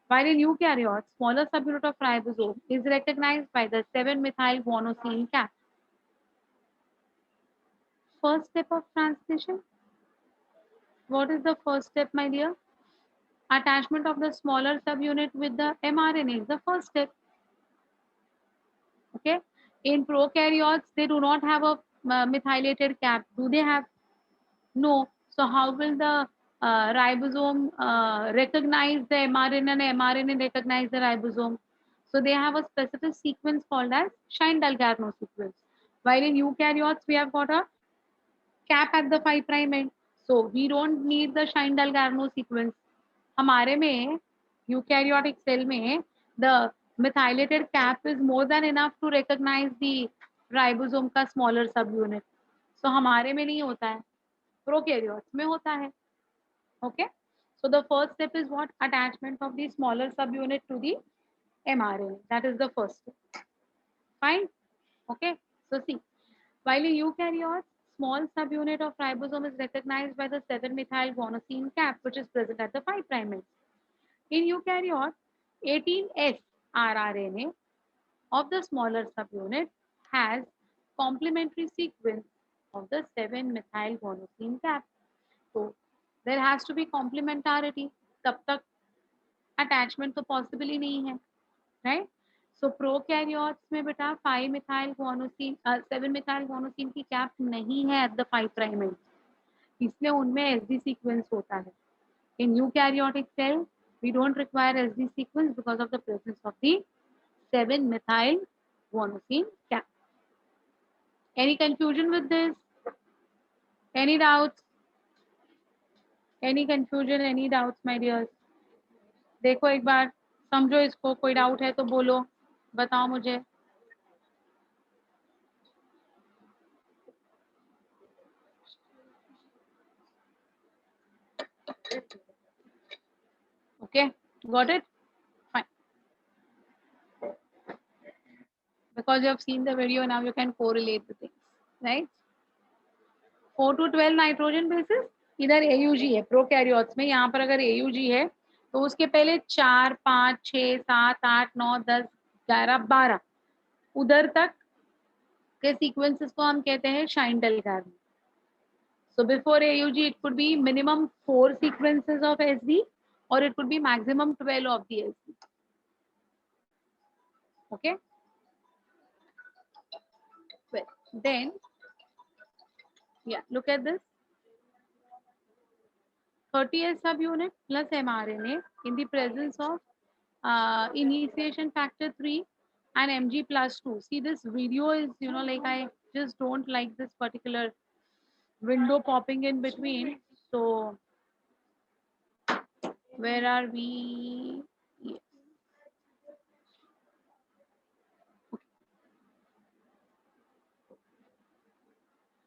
While in eukaryotes, smaller subunit of ribosome is recognized by the 7-methyl guanosine cap. First step of translation. What is the first step, my dear? Attachment of the smaller subunit with the mRNA is the first step. Okay. In prokaryotes, they do not have a methylated cap. Do they have? No. So how will the ribosome recognize the mRNA and mRNA recognize the ribosome? So they have a specific sequence called as Shine-Dalgarno sequence. While in eukaryotes, we have got a cap at the 5' end. So we don't need the Shine-Dalgarno sequence. हमारे में eukaryotic cell में the methylated cap is more than enough to recognize the ribosome का smaller subunit. So हमारे में नहीं होता है, prokaryotes में होता है. Okay. So the first step is what? Attachment of the smaller subunit to the mRNA. That is the first step. Fine. Okay. So see, while in eukaryotes, small subunit of ribosome is recognized by the 7-methyl guanosine cap, which is present at the 5' end. In eukaryote, 18S rRNA of the smaller subunit has complementary sequence of the 7-methyl guanosine cap. So there has to be complementarity. तब तक attachment तो possible ही नहीं है, right? So prokaryotes में बेटा 5-methyl guanosine 7-methyl guanosine की cap नहीं है at the 5' end. इसलिए उनमें SD sequence होता है. In eukaryotic cell, we don't require SD sequence because of the presence of the 7-methyl guanosine cap. Any confusion with this? Any doubts? Any confusion? Any doubts, my dears? देखो एक बार समझो इसको. कोई doubt है तो बोलो, बताओ मुझे. Okay, got it? Fine. Because you have seen the video, now you can correlate the things, right? 4 to 12 nitrogen bases इधर AUG है प्रोकैरियोट्स में. यहाँ पर अगर AUG है तो उसके पहले 4, 5, 6, 7, 8, 9, 10, 11, 12 उधर तक के सीक्वेंसेस को हम कहते हैं Shine-Dalgarno. So before AUG it could be minimum 4 sequences of SD or it could be maximum 12 of the SD. Okay. Well, then yeah, look at this. 30S subunit plus mRNA in the presence of initiation factor 3 and Mg plus 2. See, this video is, like I just don't like this particular window popping in between. So where are we? Yes.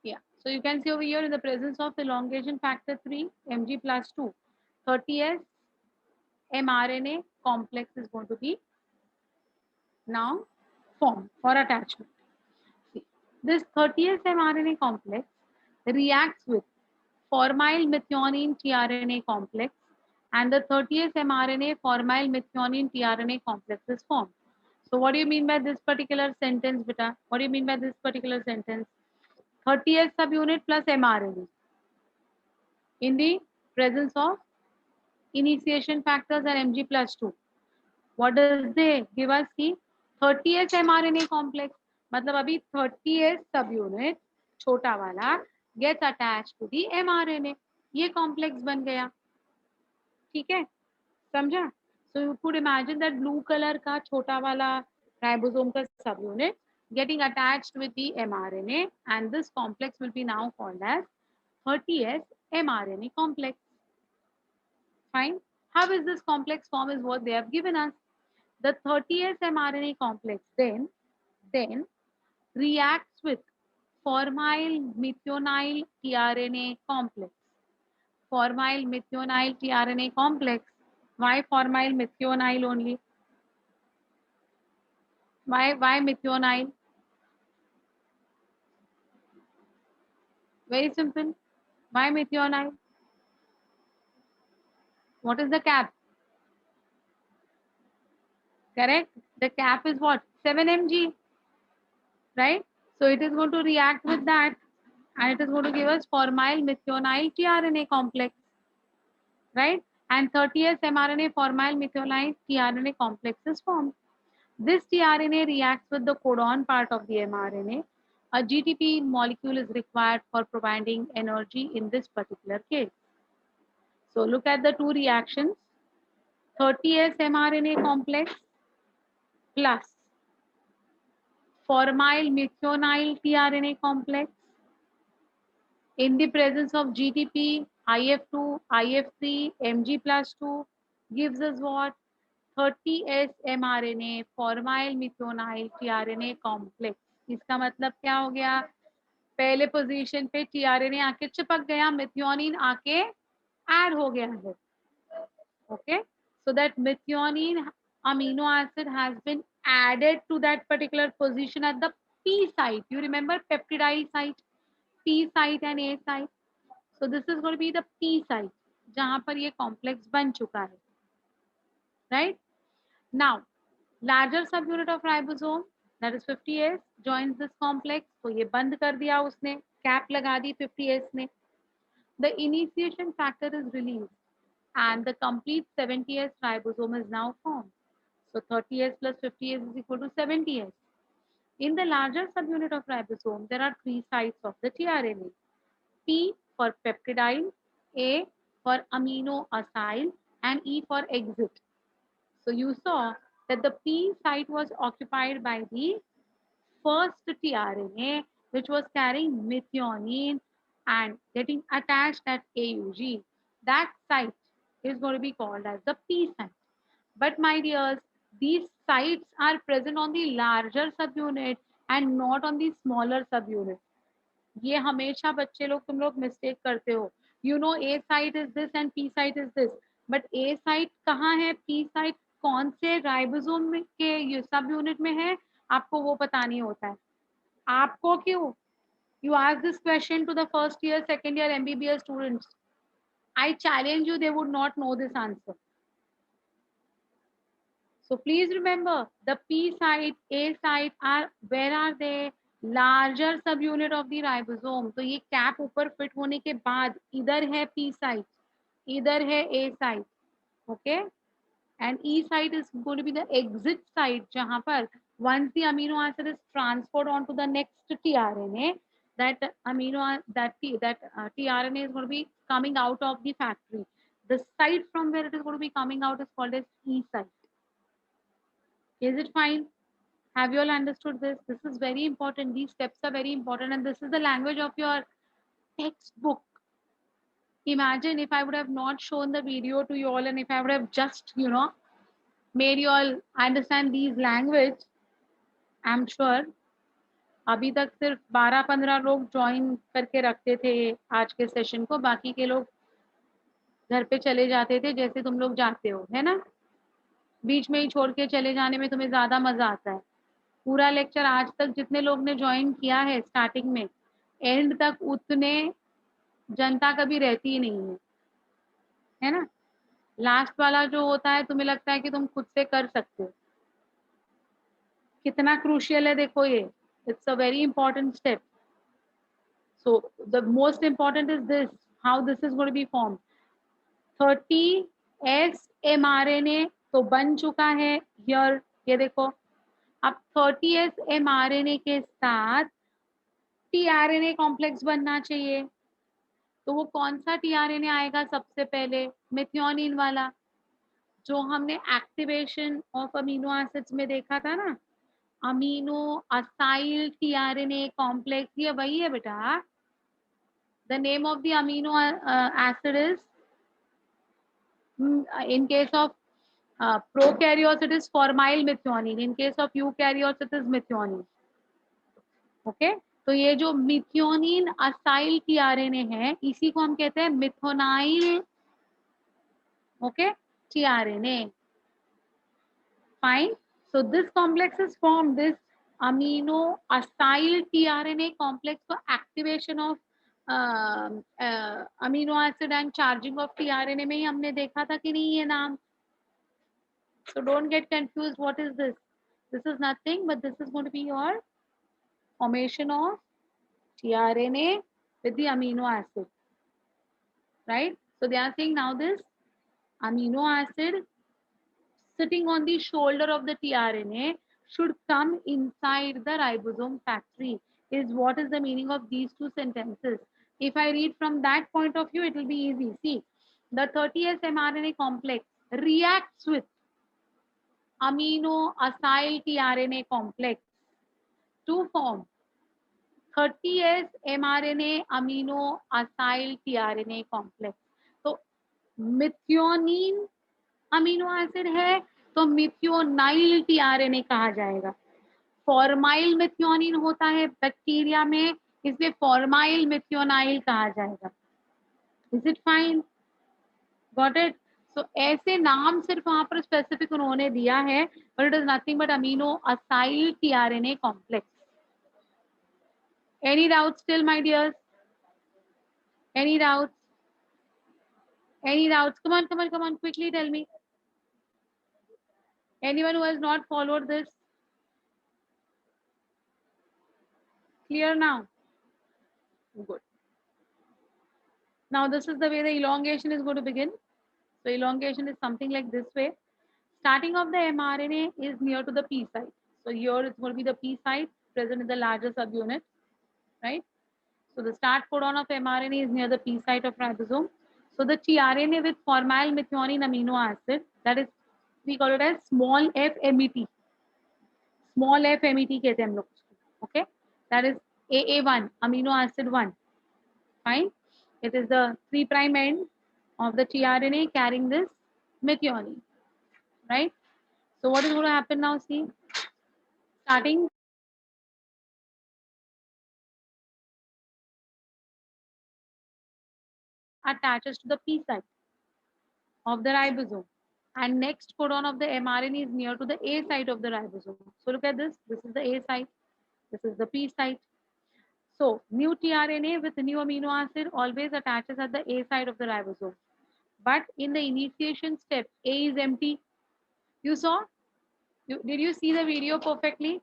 Yeah, so you can see over here in the presence of elongation factor 3, Mg plus 2, 30S mRNA complex is going to be now formed for attachment. See, this 30S mRNA complex reacts with formyl methionine tRNA complex and the 30S mRNA formyl methionine tRNA complex is formed. So what do you mean by this particular sentence, beta? What do you mean by this particular sentence? 30S subunit plus mRNA in the presence of initiation factors and Mg plus 2. What does they give us? की 30S mRNA complex. मतलब अभी 30S subunit छोटा वाला gets attached to the mRNA. ये complex बन गया. ठीक है, समझा? So you could imagine that blue color का छोटा वाला ribosome का subunit getting attached with the mRNA and this complex will be now called as 30S mRNA complex. Fine. How is this complex form is what they have given us. The 30S mRNA complex then reacts with formyl methionine tRNA complex. Formyl methionine tRNA complex. Why formyl methionine only? Why methionine? Very simple. Why methionine? What is the cap? Correct. The cap is what? 7 mg, right? So it is going to react with that, and it is going to give us formyl methionine tRNA complex, right? And 30S mRNA formyl methionine tRNA complex is formed. This tRNA reacts with the codon part of the mRNA. A GTP molecule is required for providing energy in this particular case. So look at the two reactions. 30S mRNA complex plus formyl methionine tRNA complex in the presence of GTP, IF2, IF3, Mg plus 2 gives us what? 30S mRNA formyl methionine tRNA complex. इसका मतलब क्या हो गया? पहले position पे tRNA आके चिपक गया, मेथियोनिन आके ऐड हो गया है. Okay, so that methionine amino acid has been added to that particular position at the P site. You remember peptidyl site, P site and A site. So this is going to be the P site जहां पर ये complex बन चुका है, right? Now larger subunit of ribosome, that is 50S, joins this complex. तो ये बंद कर दिया उसने, cap लगा दी 50S ने. The initiation factor is released and the complete 70S ribosome is now formed. So 30S plus 50S is equal to 70S. In the larger subunit of ribosome, there are three sites of the tRNA. P for peptidyl, A for amino acyl, and E for exit. So you saw that the P site was occupied by the first tRNA, which was carrying methionine and getting attached at AUG. That site is going to be called as the P site. But my dears, these sites are present on the larger subunit and not on the smaller subunit. ये हमेशा बच्चे लोग तुम लोग mistake करते हो. You know A site is this and P site is this. But A site कहाँ है, P site कौन से राइबोसोम के सब यूनिट में है, आपको वो पता नहीं होता है. आपको क्यों? You ask this question to the first year, second year MBBS students. I challenge you, they would not know this answer. So please remember, the P site, A site are, where are they? Larger subunit of the ribosome. तो ये cap ऊपर fit होने के बाद इधर है P site, इधर है A site, okay? And E site is going to be the exit site जहाँ पर once the amino acid is transferred onto the next tRNA, that tRNA is going to be coming out of the factory. The site from where it is going to be coming out is called as E site. Is it fine? Have you all understood this? This is very important. These steps are very important, and this is the language of your textbook. Imagine if I would have not shown the video to you all, and if I would have just, made you all understand these language, I'm sure अभी तक सिर्फ 12-15 लोग join करके रखते थे आज के session को, बाकी के लोग घर पे चले जाते थे जैसे तुम लोग जाते हो, है ना? बीच में ही छोड़ के चले जाने में तुम्हें ज्यादा मजा आता है. पूरा लेक्चर आज तक जितने लोग ने ज्वाइन किया है स्टार्टिंग में, एंड तक उतने जनता कभी रहती ही नहीं है ना? लास्ट वाला जो होता है तुम्हें लगता है कि तुम खुद से कर सकते हो. कितना क्रूशियल है देखो ये. It's a very important step. So the most important is this, how this is going to be form. 30S mRNA तो बन चुका है हियर, ये देखो. अब 30S mRNA के साथ tRNA कॉम्प्लेक्स बनना चाहिए. तो वो कौन सा tRNA आएगा सबसे पहले? मेथियोनिन वाला, जो हमने एक्टिवेशन ऑफ अमीनो एसिड्स में देखा था ना, अमीनो असाइल tRNA कॉम्प्लेक्स, ये वही है बेटा. The name of the amino acid is, in case of prokaryotes it is formyl methionine, in case of eukaryotes it is methionine. Okay, तो ये जो मिथियोनिन असाइल tRNA है, इसी को हम कहते हैं मिथोनाइल, okay, tRNA. Fine. So this complex is formed, this amino acyl tRNA complex for activation of amino acid and charging of tRNA में ही हमने देखा था कि नहीं ये नाम. So don't get confused. What is this? This is nothing, but this is going to be your formation of tRNA with the amino acid, right? So they are saying now this amino acid sitting on the shoulder of the tRNA should come inside the ribosome factory. Is what is the meaning of these two sentences? If I read from that point of view, it will be easy. See, the 30S mRNA complex reacts with amino acyl tRNA complex to form 30S mRNA amino acyl tRNA complex. तो methionine amino acid है तो मिथियोनाइल tRNA कहा जाएगा. Formyl methionine होता है bacteria में, इसलिए formyl methionyl कहा जाएगा. Is it fine? Got it? So ऐसे नाम सिर्फ वहां पर स्पेसिफिक उन्होंने दिया है, but it is nothing but amino acyl tRNA complex. Any doubts still, my dears? Any doubts? Any doubts? Come on, come on, come on. Quickly tell me. Anyone who has not followed this? Clear now? Good. Now this is the way the elongation is going to begin. So elongation is something like this way. Starting of the mRNA is near to the P site. So here it's going to be the P site present in the larger subunit, right? So the start codon of mRNA is near the P site of ribosome. So the tRNA with formyl methionine amino acid, that is, we call it as small f MET. Small f MET कहते हैं हम लोग. Okay, that is AA1 amino acid 1. Fine. It is the 3' end of the tRNA carrying this methionine, right? So what is going to happen now? See, starting attaches to the P site of the ribosome, and next codon of the mRNA is near to the A site of the ribosome. So look at this. This is the A site. This is the P site. So new tRNA with new amino acid always attaches at the A site of the ribosome. But in the initiation step, A is empty. You saw? Did you see the video perfectly?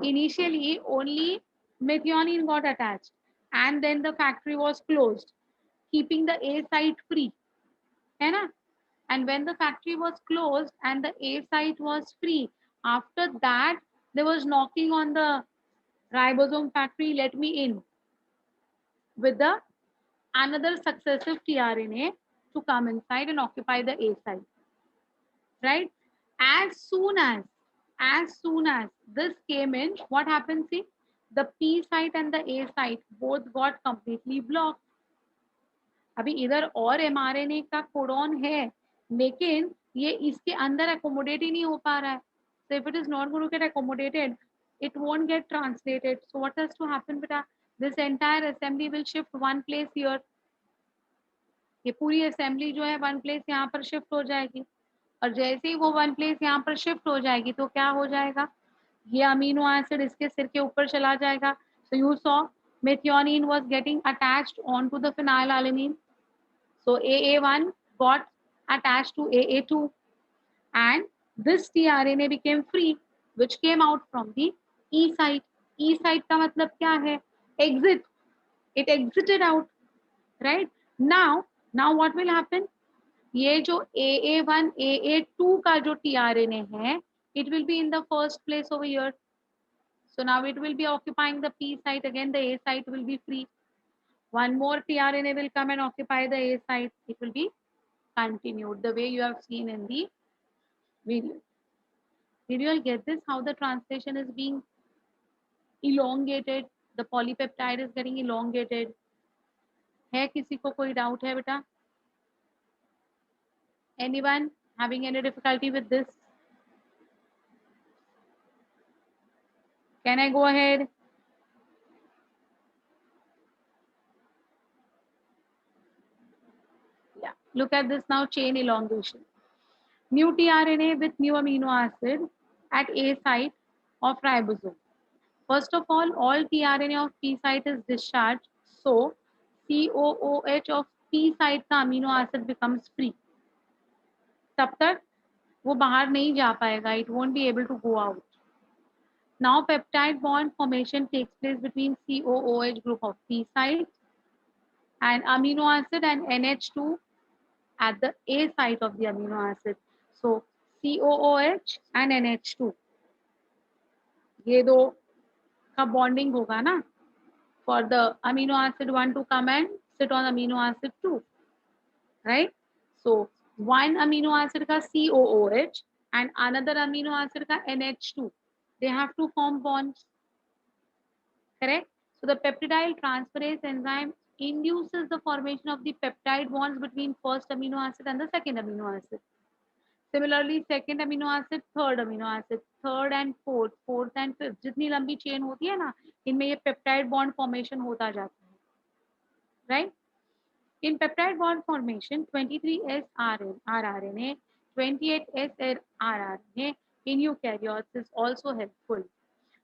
Initially, only methionine got attached, and then the factory was closed, keeping the A site free. है ना? And when the factory was closed and the A site was free, after that, there was knocking on the ribosome factory, let me in, with the another successive tRNA to come inside and occupy the A site, right? As soon as this came in, what happened? See, the P site and the A site both got completely blocked. अभी इधर और mRNA का codon है, लेकिन ये इसके अंदर accommodate ही नहीं हो पा रहा है. So if it is not going to get accommodated, it won't get translated. So what has to happen, beta? This entire assembly will shift one place here. ये पूरी असेंबली जो है वन प्लेस यहाँ पर शिफ्ट हो जाएगी, और जैसे ही वो वन प्लेस यहाँ पर शिफ्ट हो जाएगी तो क्या हो जाएगा, ये अमीनो एसिड इसके सिर के ऊपर चला जाएगा. So you saw methionine was getting attached onto the phenylalanine. So AA1 got attached to AA2, and this tRNA became free, which came out from the E site. E site का मतलब क्या है? Exit. It exited out, right? Now what will happen? ये जो AA1, AA2 का जो tRNA है, it will be in the first place over here. So now it will be occupying the P site. Again, the A site will be free. One more tRNA will come and occupy the A site. It will be continued the way you have seen in the video. Did you all get this? How the translation is being elongated? The polypeptide is getting elongated. है किसी को कोई doubt है बेटा? Anyone having any difficulty with this? Can I go ahead? Yeah. Look at this now, chain elongation. New tRNA with new amino acid at A site of ribosome. First of all tRNA of P site is discharged. So COOH of P side का amino acid becomes free. तब तक वो बाहर नहीं जा पाएगा. It won't be able to go out. Now peptide bond formation takes place between COOH group of P side and amino acid and NH2 at the A site of the amino acid. So COOH and NH2 ये दो का bonding होगा ना for the amino acid 1 to come and sit on amino acid 2, right? So one amino acid का COOH and another amino acid का NH2, they have to form bonds, correct? So the peptidyl transferase enzyme induces the formation of the peptide bonds between first amino acid and the second amino acid. Similarly, second amino acid, third amino acid, third and fourth and fifth, जितनी लंबी chain होती है ना, इनमें ये peptide bond formation होता जाता है, right? In peptide bond formation, 23S rRNA, 28S rRNA in eukaryotes is also helpful.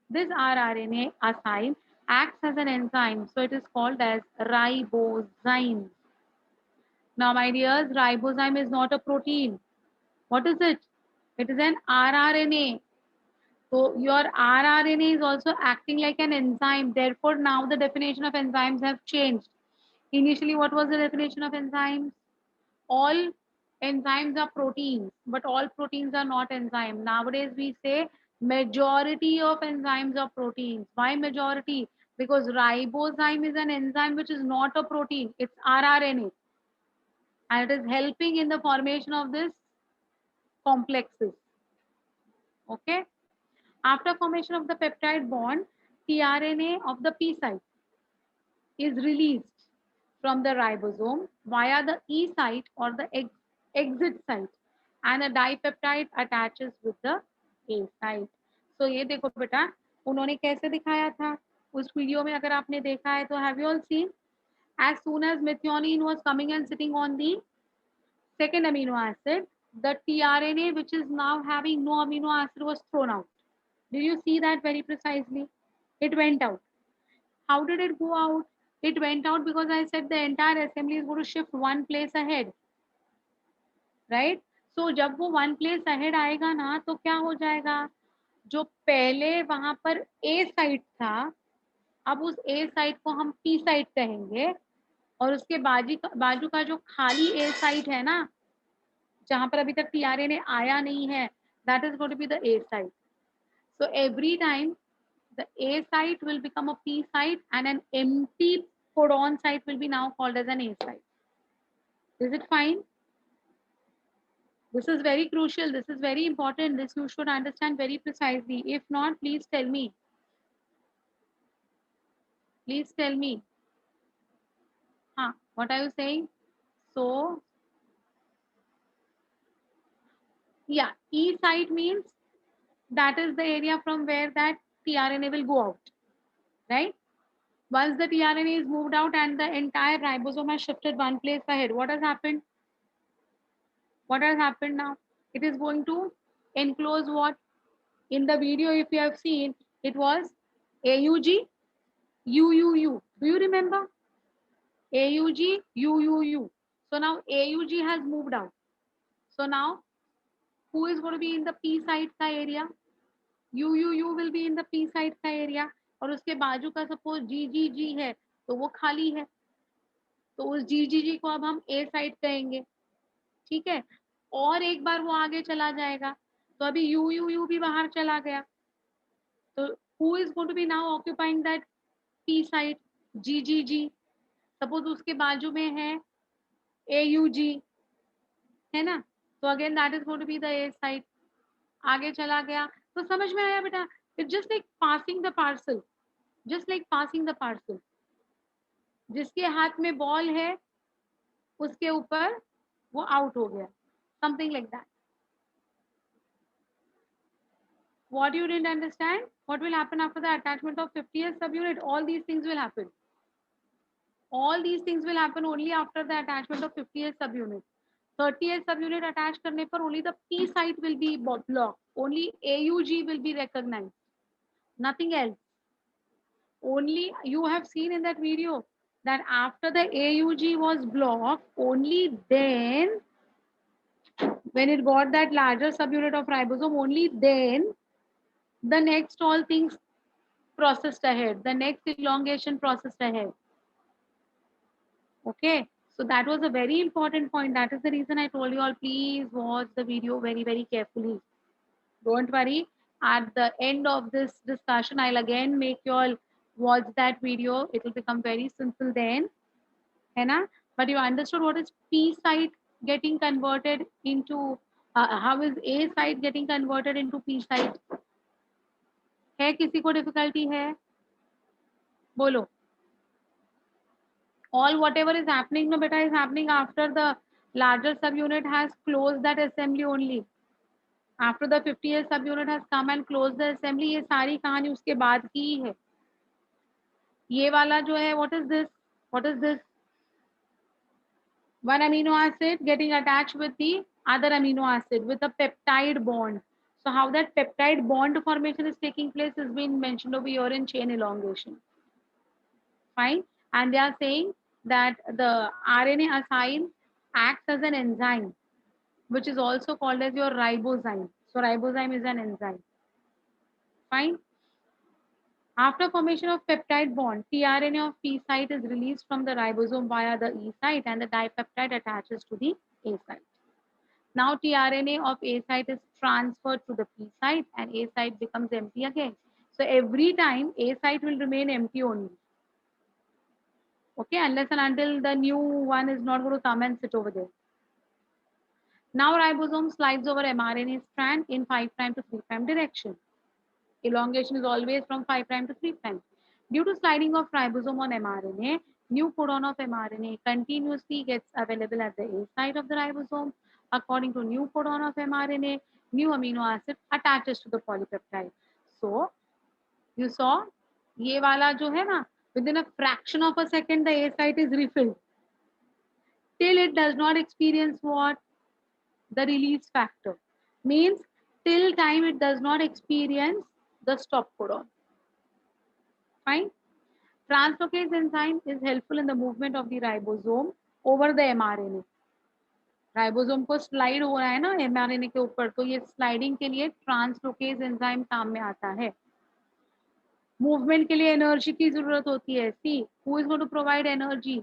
This rRNA assign acts as an enzyme, so it is called as ribozyme. Now, my dears, ribozyme is not a protein. What is it? It is an rRNA. So your rRNA is also acting like an enzyme. Therefore, now the definition of enzymes have changed. Initially, what was the definition of enzymes? All enzymes are proteins, but all proteins are not enzymes. Nowadays, we say majority of enzymes are proteins. Why majority? Because ribozyme is an enzyme which is not a protein. It's rRNA. And it is helping in the formation of this complexes. Okay. After formation of the peptide bond, tRNA of the P site is released from the ribosome via the E site or the exit site, and a dipeptide attaches with the A site. So ये देखो बेटा, उन्होंने कैसे दिखाया था उस video में, अगर आपने देखा है तो have you all seen? As soon as methionine was coming and sitting on the second amino acid, the tRNA which is now having no amino acid was thrown out. Did you see that very precisely? It went out. How did it go out? It went out because I said the entire assembly is going to shift one place ahead, right? So जब वो one place ahead आएगा ना, तो क्या हो जाएगा? जो पहले वहां पर A साइट था, अब उस A साइट को हम P साइट कहेंगे, और उसके बाजू का जो खाली A साइट है ना, जहां पर अभी तक tRNA आया नहीं है, that is going to be the A site. So every time the A site will become a P site and an empty codon site will be now called as an A site. Is it fine? This is very crucial. This is very important. This you should understand very precisely. If not, please tell me. Please tell me. What are you saying? So, yeah, E site means that is the area from where that tRNA will go out, right? Once the tRNA is moved out and the entire ribosome has shifted one place ahead, what has happened? What has happened now? It is going to enclose what? In the video, if you have seen, it was AUG, UUU. Do you remember? AUG, UUU. So now AUG has moved out. So now who is going to be in the P site का area? UUU will be in the P site का area. और उसके बाजू का suppose GGG है, तो वो खाली है, तो उस GGG को अब हम A site कहेंगे, ठीक है? और एक बार वो आगे चला जाएगा, तो अभी UUU भी बाहर चला गया, तो who is going to be now occupying that P site? GGG. Suppose उसके बाजू में है AUG, है ना? तो again that is going to be the A site. आगे चला गया, तो समझ में आया बेटा? It's just like passing the parcel, just like passing the parcel. जिसके हाथ में बॉल है उसके ऊपर वो आउट हो गया, something like that. What you didn't understand? What will happen after the attachment of 50th subunit? All these things will happen. All these things will happen only after the attachment of 50th subunit. 30th subunit attach करने पर only the P site will be blocked. Only AUG will be recognized. Nothing else. Only you have seen in that video. that after the AUG was blocked, only then, when it got that larger subunit of ribosome, only then the next all things processed ahead, the next elongation processed ahead. Okay, so that was a very important point. That is the reason I told you all, please watch the video very, very carefully. Don't worry. At the end of this discussion, I'll again make you all watch that video. It will become very simple then. है ना? But you understood what is P site getting converted into, how is A site getting converted into P site? है किसी को difficulty है? बोलो. All whatever is happening, no beta, is happening after the larger subunit has closed that assembly only. After the 50th subunit has come and closed the assembly, ये सारी कहानी उसके बाद की ही है. ये वाला जो है, what is this? What is this? One amino acid getting attached with the other amino acid with a peptide bond. So how that peptide bond formation is taking place has been mentioned over here in chain elongation. Fine. And they are saying that the RNA acyl acts as an enzyme, which is also called as your ribozyme. So ribozyme is an enzyme. Fine. After formation of peptide bond, tRNA of P site is released from the ribosome via the E site and the dipeptide attaches to the A site. Now tRNA of A site is transferred to the P site and A site becomes empty again. So every time A site will remain empty only. Okay, unless and until the new one is not going to come and sit over there. Now ribosome slides over mRNA strand in 5' to 3' direction. Elongation is always from 5' to 3'. Due to sliding of ribosome on mRNA, new codon of mRNA continuously gets available at the A site of the ribosome. According to new codon of mRNA, new amino acid attaches to the polypeptide. So, you saw, ये वाला जो है ना, within a fraction of a second, the A site is refilled. Till it does not experience what? The release factor. Means till time it does not experience the stop codon. Fine. Translocase enzyme is helpful in the movement of the ribosome over the mRNA. Ribosome को slide हो रहा है ना mRNA के ऊपर, तो ये sliding के लिए ट्रांसलोकेज एंजाइम काम में आता है. मूवमेंट के लिए एनर्जी की जरूरत होती है. See who is going to provide energy?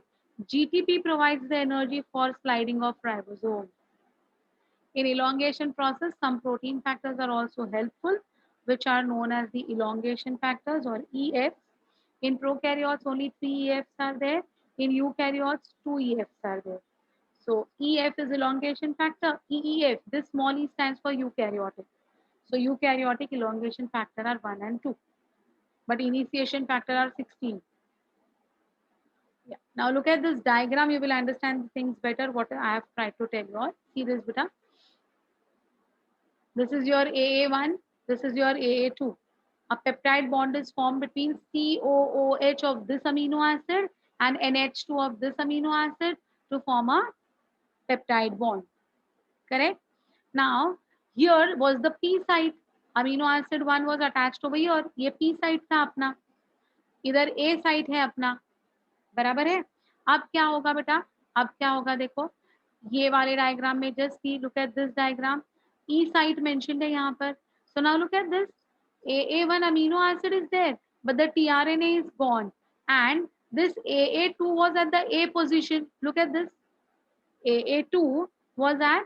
GTP provides the energy for sliding of ribosome. In elongation process, some protein factors are also helpful, which are known as the elongation factors or EFs. In prokaryotes, only 3 EFs are there. In eukaryotes, 2 EFs are there. So EF is elongation factor. EEF, this small e stands for eukaryotic. So eukaryotic elongation factor are 1 and 2. But initiation factor are 16. Yeah. Now look at this diagram. You will understand things better what I have tried to tell you all. See this, beta. This is your AA1, this is your AA2. A peptide bond is formed between COOH of this amino acid and NH2 of this amino acid to form a peptide bond. Correct? Now, here was the P site. Amino acid 1 was attached over here. ये P site था अपना. इधर A site है अपना. बराबर है? अब क्या होगा बेटा? अब क्या होगा देखो. ये वाले डायग्राम में just see, look at this diagram. E site mentioned है यहाँ पर. So now look at this. AA1 amino acid is there, but the tRNA is gone. And this AA2 was at the A position. Look at this. AA2 was at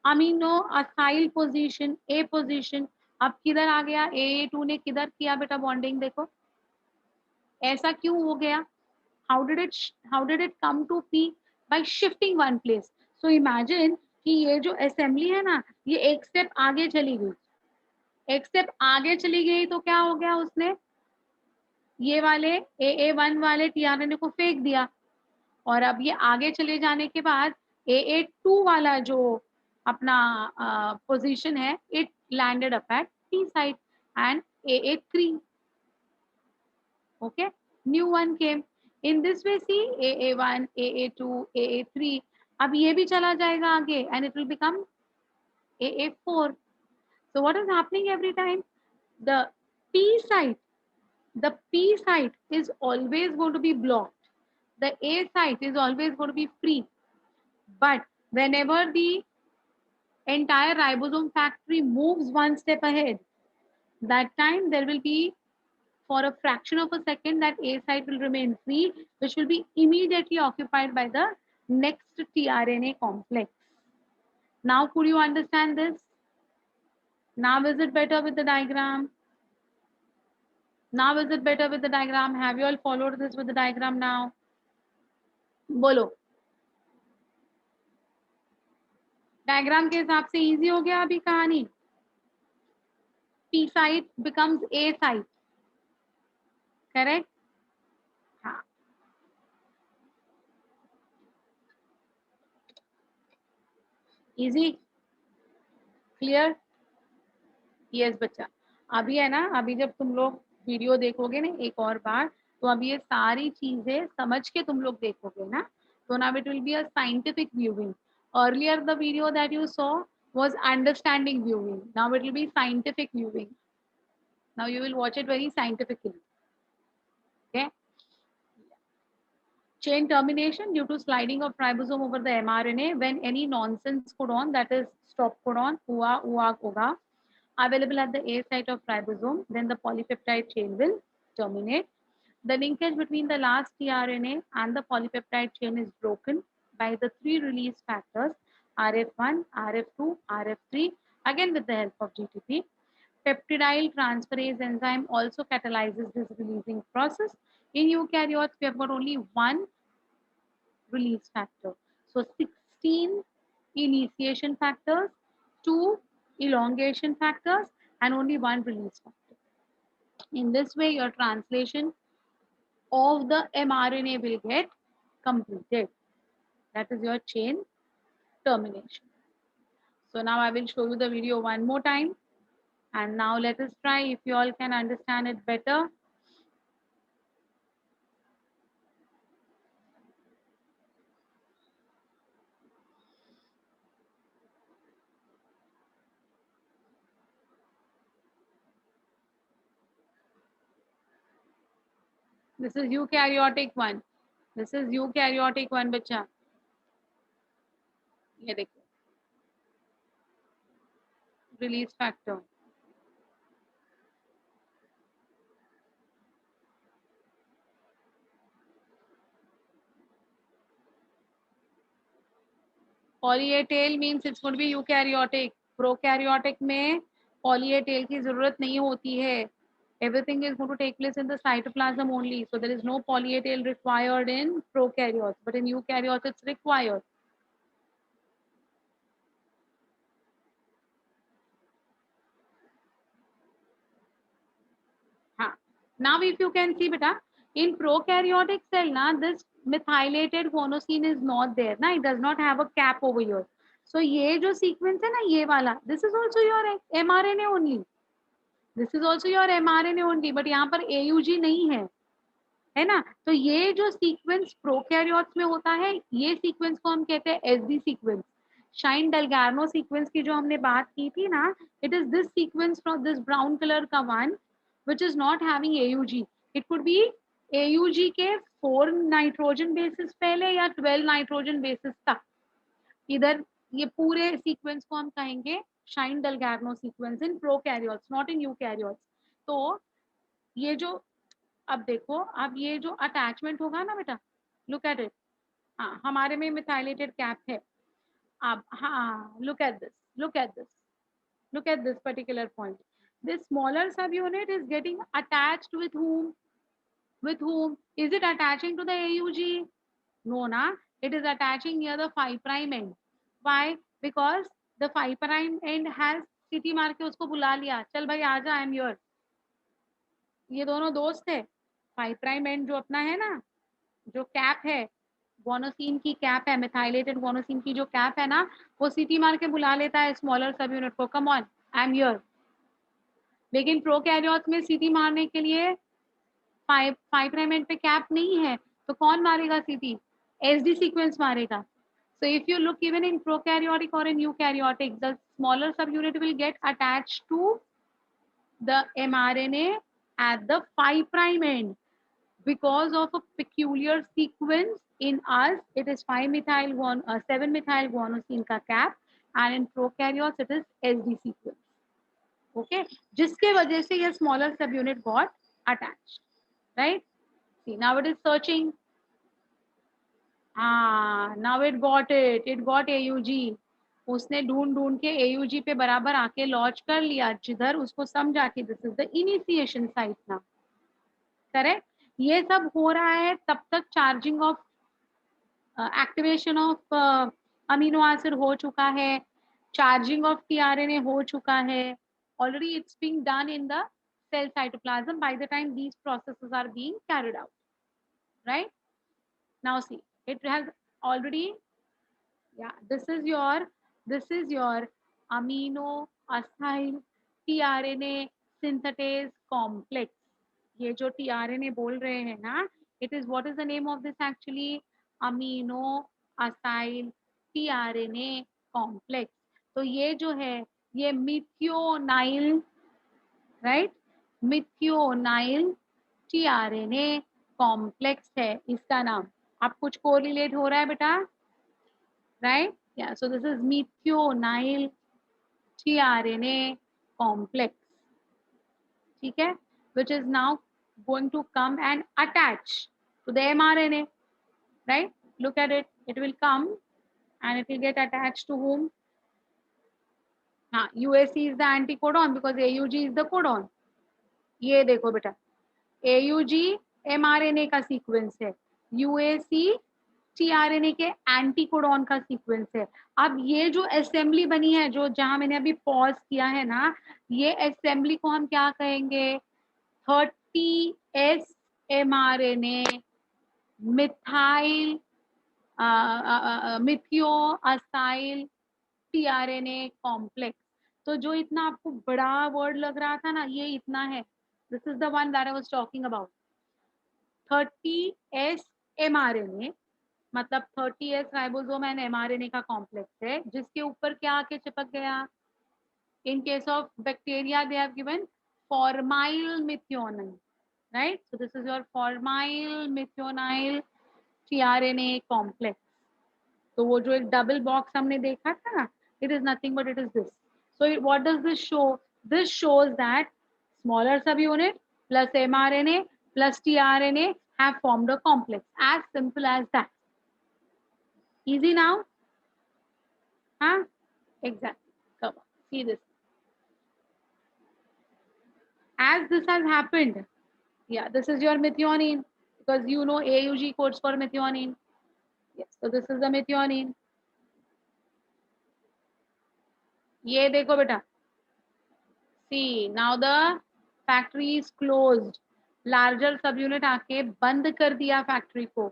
amino acyl position, A position. अब किधर आ गया? AA2 ने किधर किया बेटा bonding? देखो ऐसा क्यों हो गया? How did it come to P? By shifting one place. So imagine कि ये जो असेंबली है ना, ये एक स्टेप आगे चली गई. एक स्टेप आगे चली गई तो क्या हो गया? उसने ये वाले AA1 वाले tRNA को फेंक दिया. और अब ये आगे चले जाने के बाद AA2 वाला जो अपना पोजीशन है, it landed up at P site and AA3. Okay, new one came. In this way, see AA1, AA2, AA3. अब ये भी चला जाएगा आगे and it will become AA4. So what is happening every time? The P site, the P site is always going to be blocked. the A site is always going to be free. But whenever the entire ribosome factory moves one step ahead, that time there will be, for a fraction of a second, that A site will remain free, which will be immediately occupied by the next tRNA complex. Now, could you understand this? Now, is it better with the diagram? Now, is it better with the diagram? Have you all followed this with the diagram now? बोलो. Diagram के हिसाब से easy हो गया अभी कहानी. P site becomes A site. Correct? हाँ. Easy? Clear? Yes बच्चा. अभी है ना, अभी जब तुम लोग वीडियो देखोगे ना एक और बार, तो अभी ये सारी चीजें समझ के तुम लोग देखोगे ना, तो now it will be a scientific viewing. Earlier the video that you saw was understanding viewing. Now it will be scientific viewing. Now you will watch it very scientifically. Okay? Chain termination due to sliding of ribosome over the mRNA when any nonsense codon, that is stop codon, UA, UA, OGA, available at the A site of ribosome, then the polypeptide chain will terminate. The linkage between the last tRNA and the polypeptide chain is broken by the three release factors RF1, RF2, RF3, again with the help of GTP. Peptidyl transferase enzyme also catalyzes this releasing process. In eukaryotes, we have got only one release factor. So 16 initiation factors, 2 elongation factors, and only one release factor. In this way, your translation of the mRNA will get completed. That is your chain termination. So now I will show you the video one more time. And now let us try if you all can understand it better. This is eukaryotic one. This is eukaryotic one, बच्चा. ये देखो. Release factor. Poly A tail means it's going to be eukaryotic. Prokaryotic में poly A tail की जरूरत नहीं होती है. Everything is going to take place in the cytoplasm only. So there is no poly A tail required in prokaryotes, but in eukaryotes it's required. हाँ. Now if you can see beta, in prokaryotic cell na, this methylated guanosine is not there na, it does not have a cap over here. So ये जो sequence है ना, ये वाला, this is also your mRNA only. This is also your mRNA only, but यहाँ पर AUG नहीं है ना. तो ये जो सीक्वेंस प्रोकैरियोट्स में होता है, ये सीक्वेंस को हम कहते हैं SD sequence. Shine Dalgarno sequence की जो हमने बात की थी ना, it is this sequence from this brown colour का one which is not having AUG. It could be AUG के 4 नाइट्रोजन बेसिस पहले या 12 नाइट्रोजन बेसिस तक. इधर ये पूरे सीक्वेंस को हम कहेंगे shine Dalgarno sequence in prokaryotes, not in eukaryotes. तो ये जो, अब देखो, अब ये जो अटैचमेंट होगा ना बेटा, लुक एट इट. हाँ, हमारे में मिथाइलेटेड कैप है. अब हाँ, look at this, look at this, look at this particular point. This smaller subunit is getting attached with whom? With whom? Is it attaching to the AUG? No, na. It is attaching near the 5 prime end. Why? Because the 5 prime end has CT मार के उसको बुला लिया, चल भाई आजा, I am here. ये दोनों दोस्त है. 5 prime end जो अपना है ना, जो कैप है, गुआनोसिन की कैप है, मिथाइलेटेड गुआनोसिन की जो कैप है ना, वो सीटी मार के बुला लेता है स्मॉलर सब यूनिट को, come on, I am here. लेकिन प्रोकैरियोट्स में सीटी मारने के लिए 5 प्राइम एंड पे कैप नहीं है, तो कौन मारेगा सीटी? एसडी सीक्वेंस मारेगा. So if you look even in prokaryotic or in eukaryotic, the smaller subunit will get attached to the mRNA at the 5 prime end. Because of a peculiar sequence in us, it is 7-methyl guanosine का cap, and in prokaryotes it is SD sequence. Okay, जिसके वजह से ये smaller subunit got attached, right? See, now it is searching. Now it got it. It got AUG. उसने ढूंढ ढूंढ के AUG पे बराबर आके लॉन्च कर लिया, जिधर उसको समझा कि this is the initiation site ना, करेक्ट? ये सब हो रहा है तब तक charging of activation of amino acid हो चुका है, चार्जिंग ऑफ टीआरएनए हो चुका है, already it's being done in the cell cytoplasm by the time these processes are being carried out, right? Now see, it has already, yeah, this is your amino acyl tRNA synthetase complex. ये जो tRNA बोल रहे हैं ना, it is, what is the name of this actually? amino acyl tRNA complex. तो ये जो है, ये मिथियोनाइल, राइट, मिथियोनाइल tRNA कॉम्प्लेक्स है इसका नाम. आप कुछ कोरिलेट हो रहा है बेटा, right? Yeah, so this is methionyl tRNA complex, ठीक है, which is now going to come and attach to the mRNA, right? Look at it, it will come and it will get attached to whom? UAC is the anticodon because AUG is the codon. ये देखो बेटा, AUG mRNA का sequence है, UAC tRNA के anticodon का sequence है. अब ये जो असेंबली बनी है, जो जहां मैंने अभी पॉज किया है ना, ये असेंबली को हम क्या कहेंगे? 30S mRNA मिथाइल मिथियो असाइल tRNA कॉम्प्लेक्स. तो जो इतना आपको बड़ा वर्ड लग रहा था ना, ये इतना है. This is the one that I was talking about. 30S mRNA मतलब 30S राइबोसोम एंड mRNA का कॉम्प्लेक्स है, जिसके ऊपर क्या आके चिपक गया? In case of bacteria they have given formyl methionyl, right? So this is your formyl methionyl tRNA कॉम्प्लेक्स. तो वो जो एक डबल बॉक्स हमने देखा था ना, it is nothing but it is this. So what does this show? This shows that smaller subunit plus mRNA plus tRNA have formed a complex. As simple as that. Easy now? Huh? Exactly. Come on, see this. As this has happened, yeah, this is your methionine, because you know AUG codes for methionine. Yes, so this is the methionine. ये देखो बेटा, see, now the factory is closed. Larger सब unit आके बंद कर दिया factory को.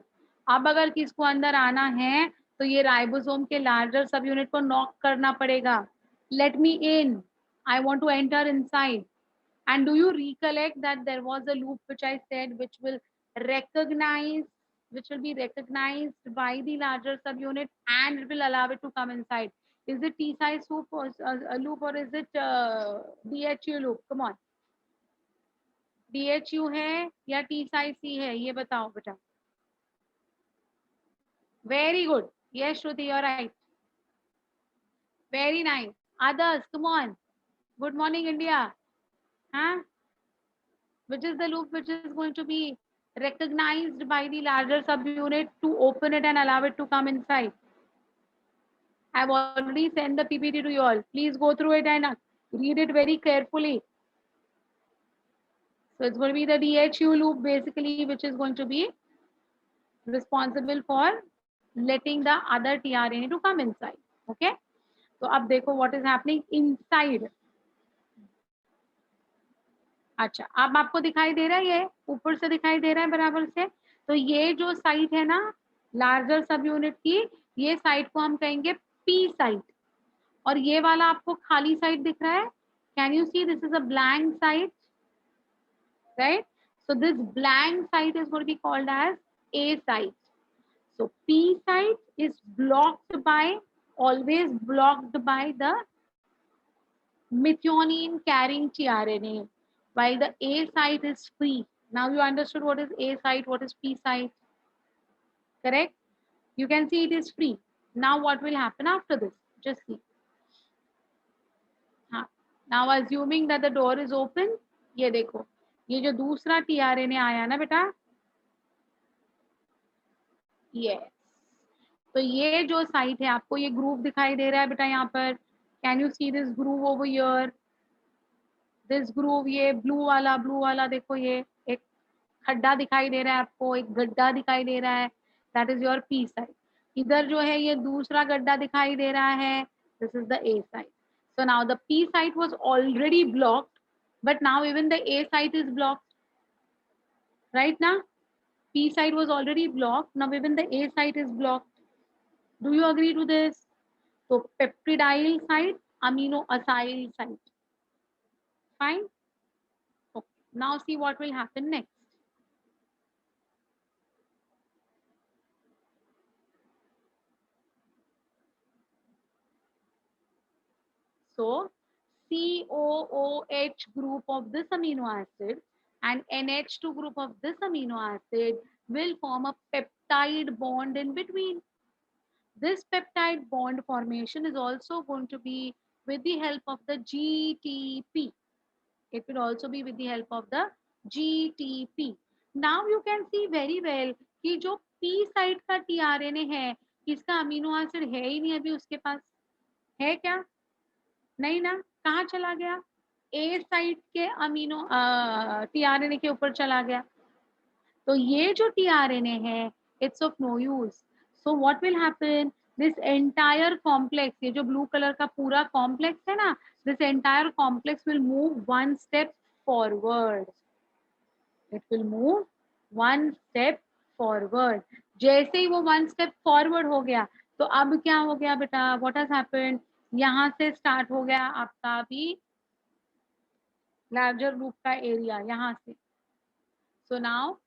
अब अगर किसको अंदर आना है तो ये राइबोसोम के लार्जर सब यूनिट को नॉक करना पड़ेगा. Let me in, I want to enter inside. And do you recollect that there was a loop which I said which will be recognized by the larger subunit and it will allow it to come inside? Is it T-size loop or is it DHU loop? Come on. DHU है या T-size C है, ये बताओ बेटा. Very good. Yes, Shruti, you're right. Very nice. Others, come on. Good morning, India. Huh? Which is the loop which is going to be recognized by the larger subunit to open it and allow it to come inside? I've already sent the PPT to you all. Please go through it and read it very carefully. So it's going to be the DHU loop basically, which is going to be responsible for letting the other tRNA to come inside. Okay? So अब देखो what is happening inside. अच्छा, अब आपको दिखाई दे रहा है, ये ऊपर से दिखाई दे रहा है बराबर से. तो ये जो साइट है ना लार्जर सब यूनिट की, ये साइट को हम कहेंगे पी साइट. और ये वाला आपको खाली साइट दिख रहा है. Can you see this is a blank site, right? So this blank site is going to be called as A site. So P site is blocked by, always blocked by the methionine carrying tRNA, while the A site is free. Now you understood what is A site, what is P site, correct? You can see it is free. Now what will happen after this? Just see. हाँ. Now assuming that the door is open, ये देखो, ये जो दूसरा tRNA आया ना बेटा, yes. तो ये जो साइट है, आपको ये ग्रूव दिखाई दे रहा है बेटा यहाँ पर. Can you see this groove over here? This groove, ये ब्लू वाला देखो, ये एक खड्डा दिखाई दे रहा है आपको, एक गड्ढा दिखाई दे रहा है, that is your P side. इधर जो है ये दूसरा गड्ढा दिखाई दे रहा है, this is the A side. So now the P side was already blocked, but now even the A site is blocked, right ना? P site was already blocked, now even the A site is blocked. Do you agree to this? So peptidyl site, amino acyl site. Fine. Okay. Now see what will happen next. So COOH group of this amino acid and NH2 group of this amino acid will form a peptide bond in between. This peptide bond formation is also going to be with the help of the GTP. It will also be with the help of the GTP. Now you can see very well कि जो P side का tRNA है, इसका amino acid है ही नहीं अभी उसके पास. है क्या? नहीं ना. कहाँ चला गया? A साइड के अमीनो tRNA के ऊपर चला गया. तो ये जो tRNA है, it's of no use. So what will happen? This entire complex, ये जो blue color का पूरा complex है ना, this entire complex will move one step forward. It will move one step forward. जैसे ही वो one step forward हो गया, तो अब क्या हो गया बेटा? What has happened? यहाँ से start हो गया आपका अभी larger loop का area यहाँ से. So now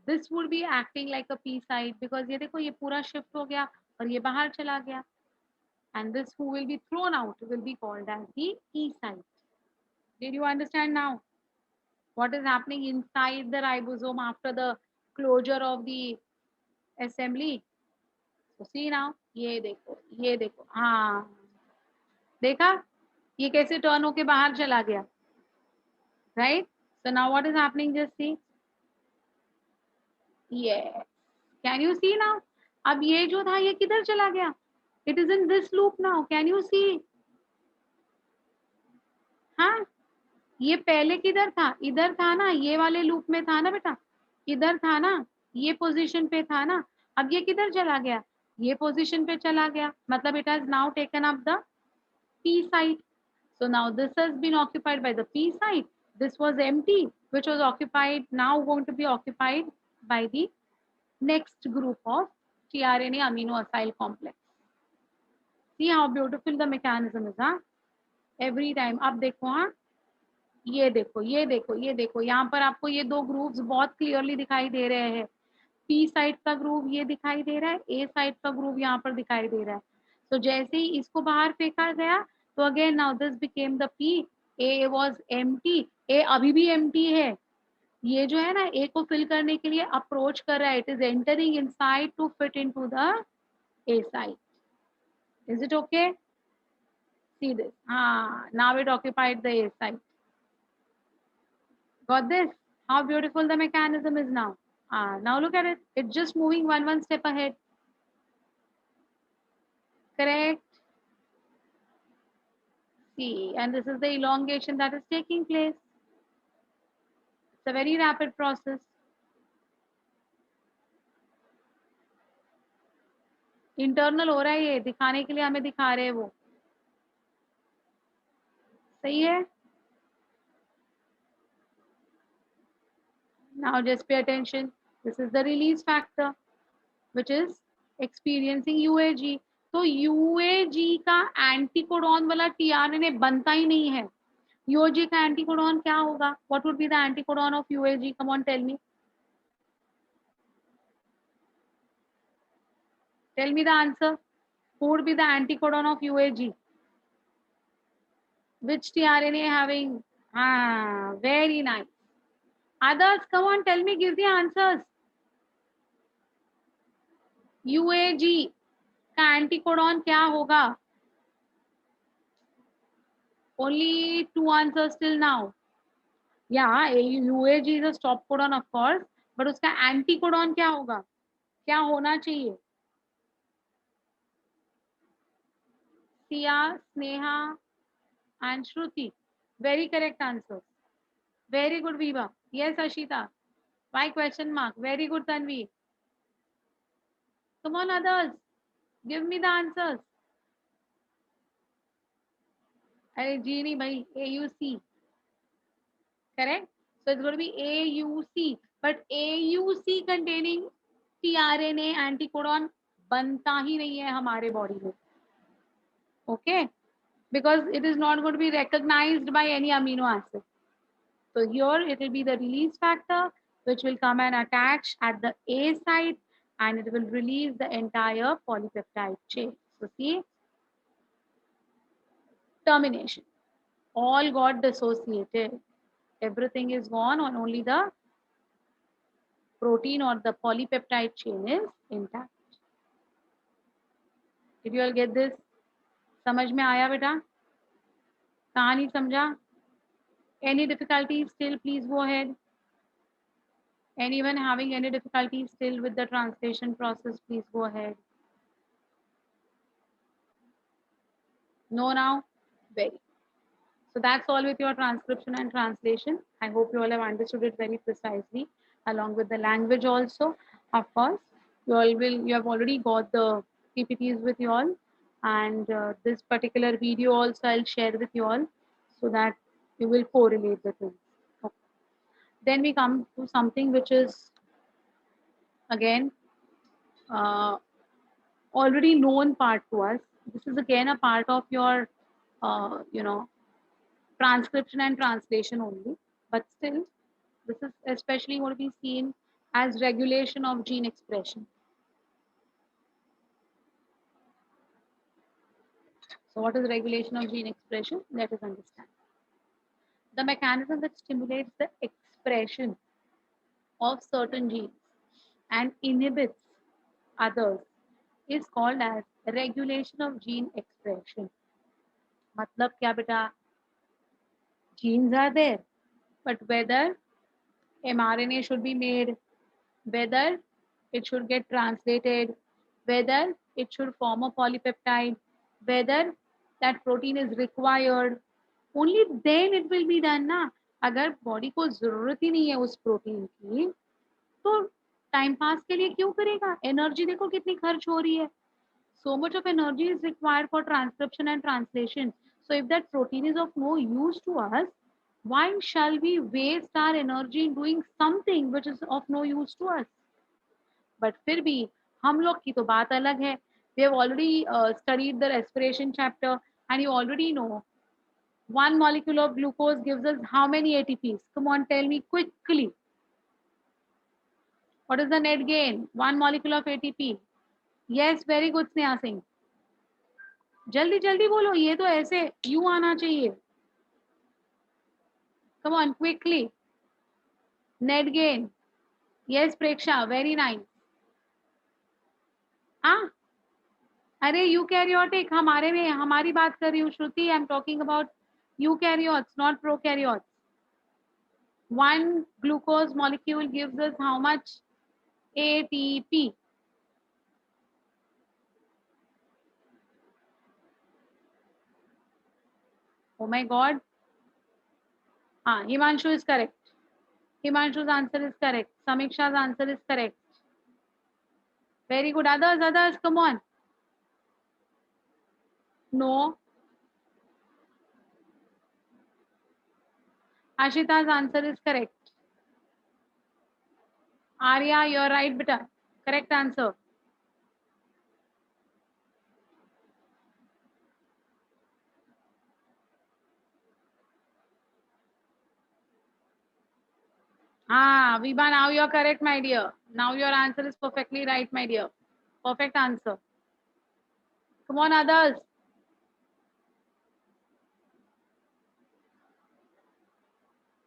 this would be acting like a P side because ये देखो ये पूरा shift हो गया और ये बाहर चला गया. And this who will be thrown out will be called as the E site. Did you understand now what is happening inside the ribosome after the closure of the assembly? So see now, ये देखो, हाँ, देखा ये कैसे turn होके बाहर चला गया, right? So now what is happening? Just see. Yes. Can you see now? अब ये जो था ये किधर चला गया? It is in this loop now. Can you see? हाँ, ये पहले किधर था? इधर था ना, ये वाले लूप में था ना बेटा, इधर था ना, ये पोजीशन पे था ना. अब ये किधर चला गया? ये पोजीशन पे चला गया. मतलब it has now taken up the P site. So now this has been occupied by the P site. This was empty, which was occupied, now going to be occupied by the next group of tRNA amino acyl complex. See how beautiful the mechanism is, huh? Every time. अब देखो, हाँ, ये देखो, यहाँ पर आपको ये दो ग्रुप्स बहुत क्लियरली दिखाई दे रहे हैं. पी साइड का ग्रुप ये दिखाई दे रहा है, ए साइड का ग्रुप यहाँ पर दिखाई दे रहा है. तो जैसे ही इसको बाहर फेंका गया, तो again now this became the P. A was empty, A अभी भी एम्प्टी है. ये जो है ना, ए को फिल करने के लिए अप्रोच कर रहा है. It is entering inside to fit into the A site. Is it okay? See this. Now it occupied the A side. Got this? How beautiful the mechanism is now. Now look at it. It's just moving one step ahead. Correct? See, and this is the elongation that is taking place. It's a very rapid process. Internal हो रहा है, ये दिखाने के लिए हमें दिखा रहे हैं वो. सही है? Now just pay attention. This is the release factor, which is experiencing UAG. तो UAG का एंटीकोडॉन वाला tRNA बनता ही नहीं है. UAG का एंटीकोडॉन क्या होगा? What would be the anticodon of UAG? Come on, tell me. Tell me the answer. Who would be the anticodon of UAG? Which tRNA having? Very nice. Others, come on, tell me, give the answers. UAG का anticodon क्या होगा? Only two answers till now. Yeah, UAG is a stop codon of course, but उसका anticodon क्या होगा? क्या होना चाहिए? Sia, Sneha, and Shruti. Very correct answers. Very good, Viva. Yes, Ashita. Why question mark? Very good, Tanvi. Come on, others. Give me the answers. अरे जी नहीं भाई, AUC. Correct? So it's going to be AUC. But AUC containing tRNA anticodon बनता ही नहीं है हमारे body में. Okay? Because it is not going to be recognized by any amino acid. So here it will be the release factor which will come and attach at the A site and it will release the entire polypeptide chain. So see, termination. All got dissociated. Everything is gone and only the protein or the polypeptide chain is intact. Did you all get this? समझ में आया बेटा? कहानी समझा? Any difficulties still, please go ahead. Anyone having any difficulties still with the translation process, please go ahead. No now? Very. So that's all with your transcription and translation. I hope you all have understood it very precisely, along with the language also. Of course, you have already got the PPTs with you all, and this particular video also I'll share with you all, so that you will correlate the things. Okay. Then we come to something which is again uh, already known part to us. This is again a part of your, transcription and translation only, but still, this is especially going to be seen as regulation of gene expression. So, what is regulation of gene expression? Let us understand. The mechanism that stimulates the expression of certain genes and inhibits others is called as regulation of gene expression. मतलब क्या बेटा? Genes are there, but whether mRNA should be made, whether it should get translated, whether it should form a polypeptide, whether that protein is required, only then it will be done ना. अगर body को जरूरत ही नहीं है उस protein की, तो time pass के लिए क्यों करेगा? एनर्जी देखो कितनी खर्च हो रही है. So much of energy is required for transcription and translation. So if that protein is of no use to us, why shall we waste our energy in doing something which is of no use to us? But फिर भी हम लोग की तो बात अलग है. We have already studied the respiration chapter and you already know one molecule of glucose gives us how many ATPs? Come on, tell me quickly. What is the net gain? One molecule of ATP. Yes, very good, Sneha Singh. जल्दी जल्दी बोलो, ये तो ऐसे यूं आना चाहिए. Come on, quickly. Net gain. Yes, Preksha, very nice. हाँ, अरे यूकैरियोटिक हमारे में हमारी बात कर रही हूँ Shruti. I am talking about eukaryotes, not prokaryotes. One glucose molecule gives us how much ATP? Oh my God. Himanshu is correct. Himanshu's answer is correct. Samiksha's answer is correct. Very good. Others, come on. No. Ashita's answer is correct. Arya, you're right, beta. Correct answer. Viva, now you're correct, my dear. Now your answer is perfectly right, my dear. Perfect answer. Come on, others.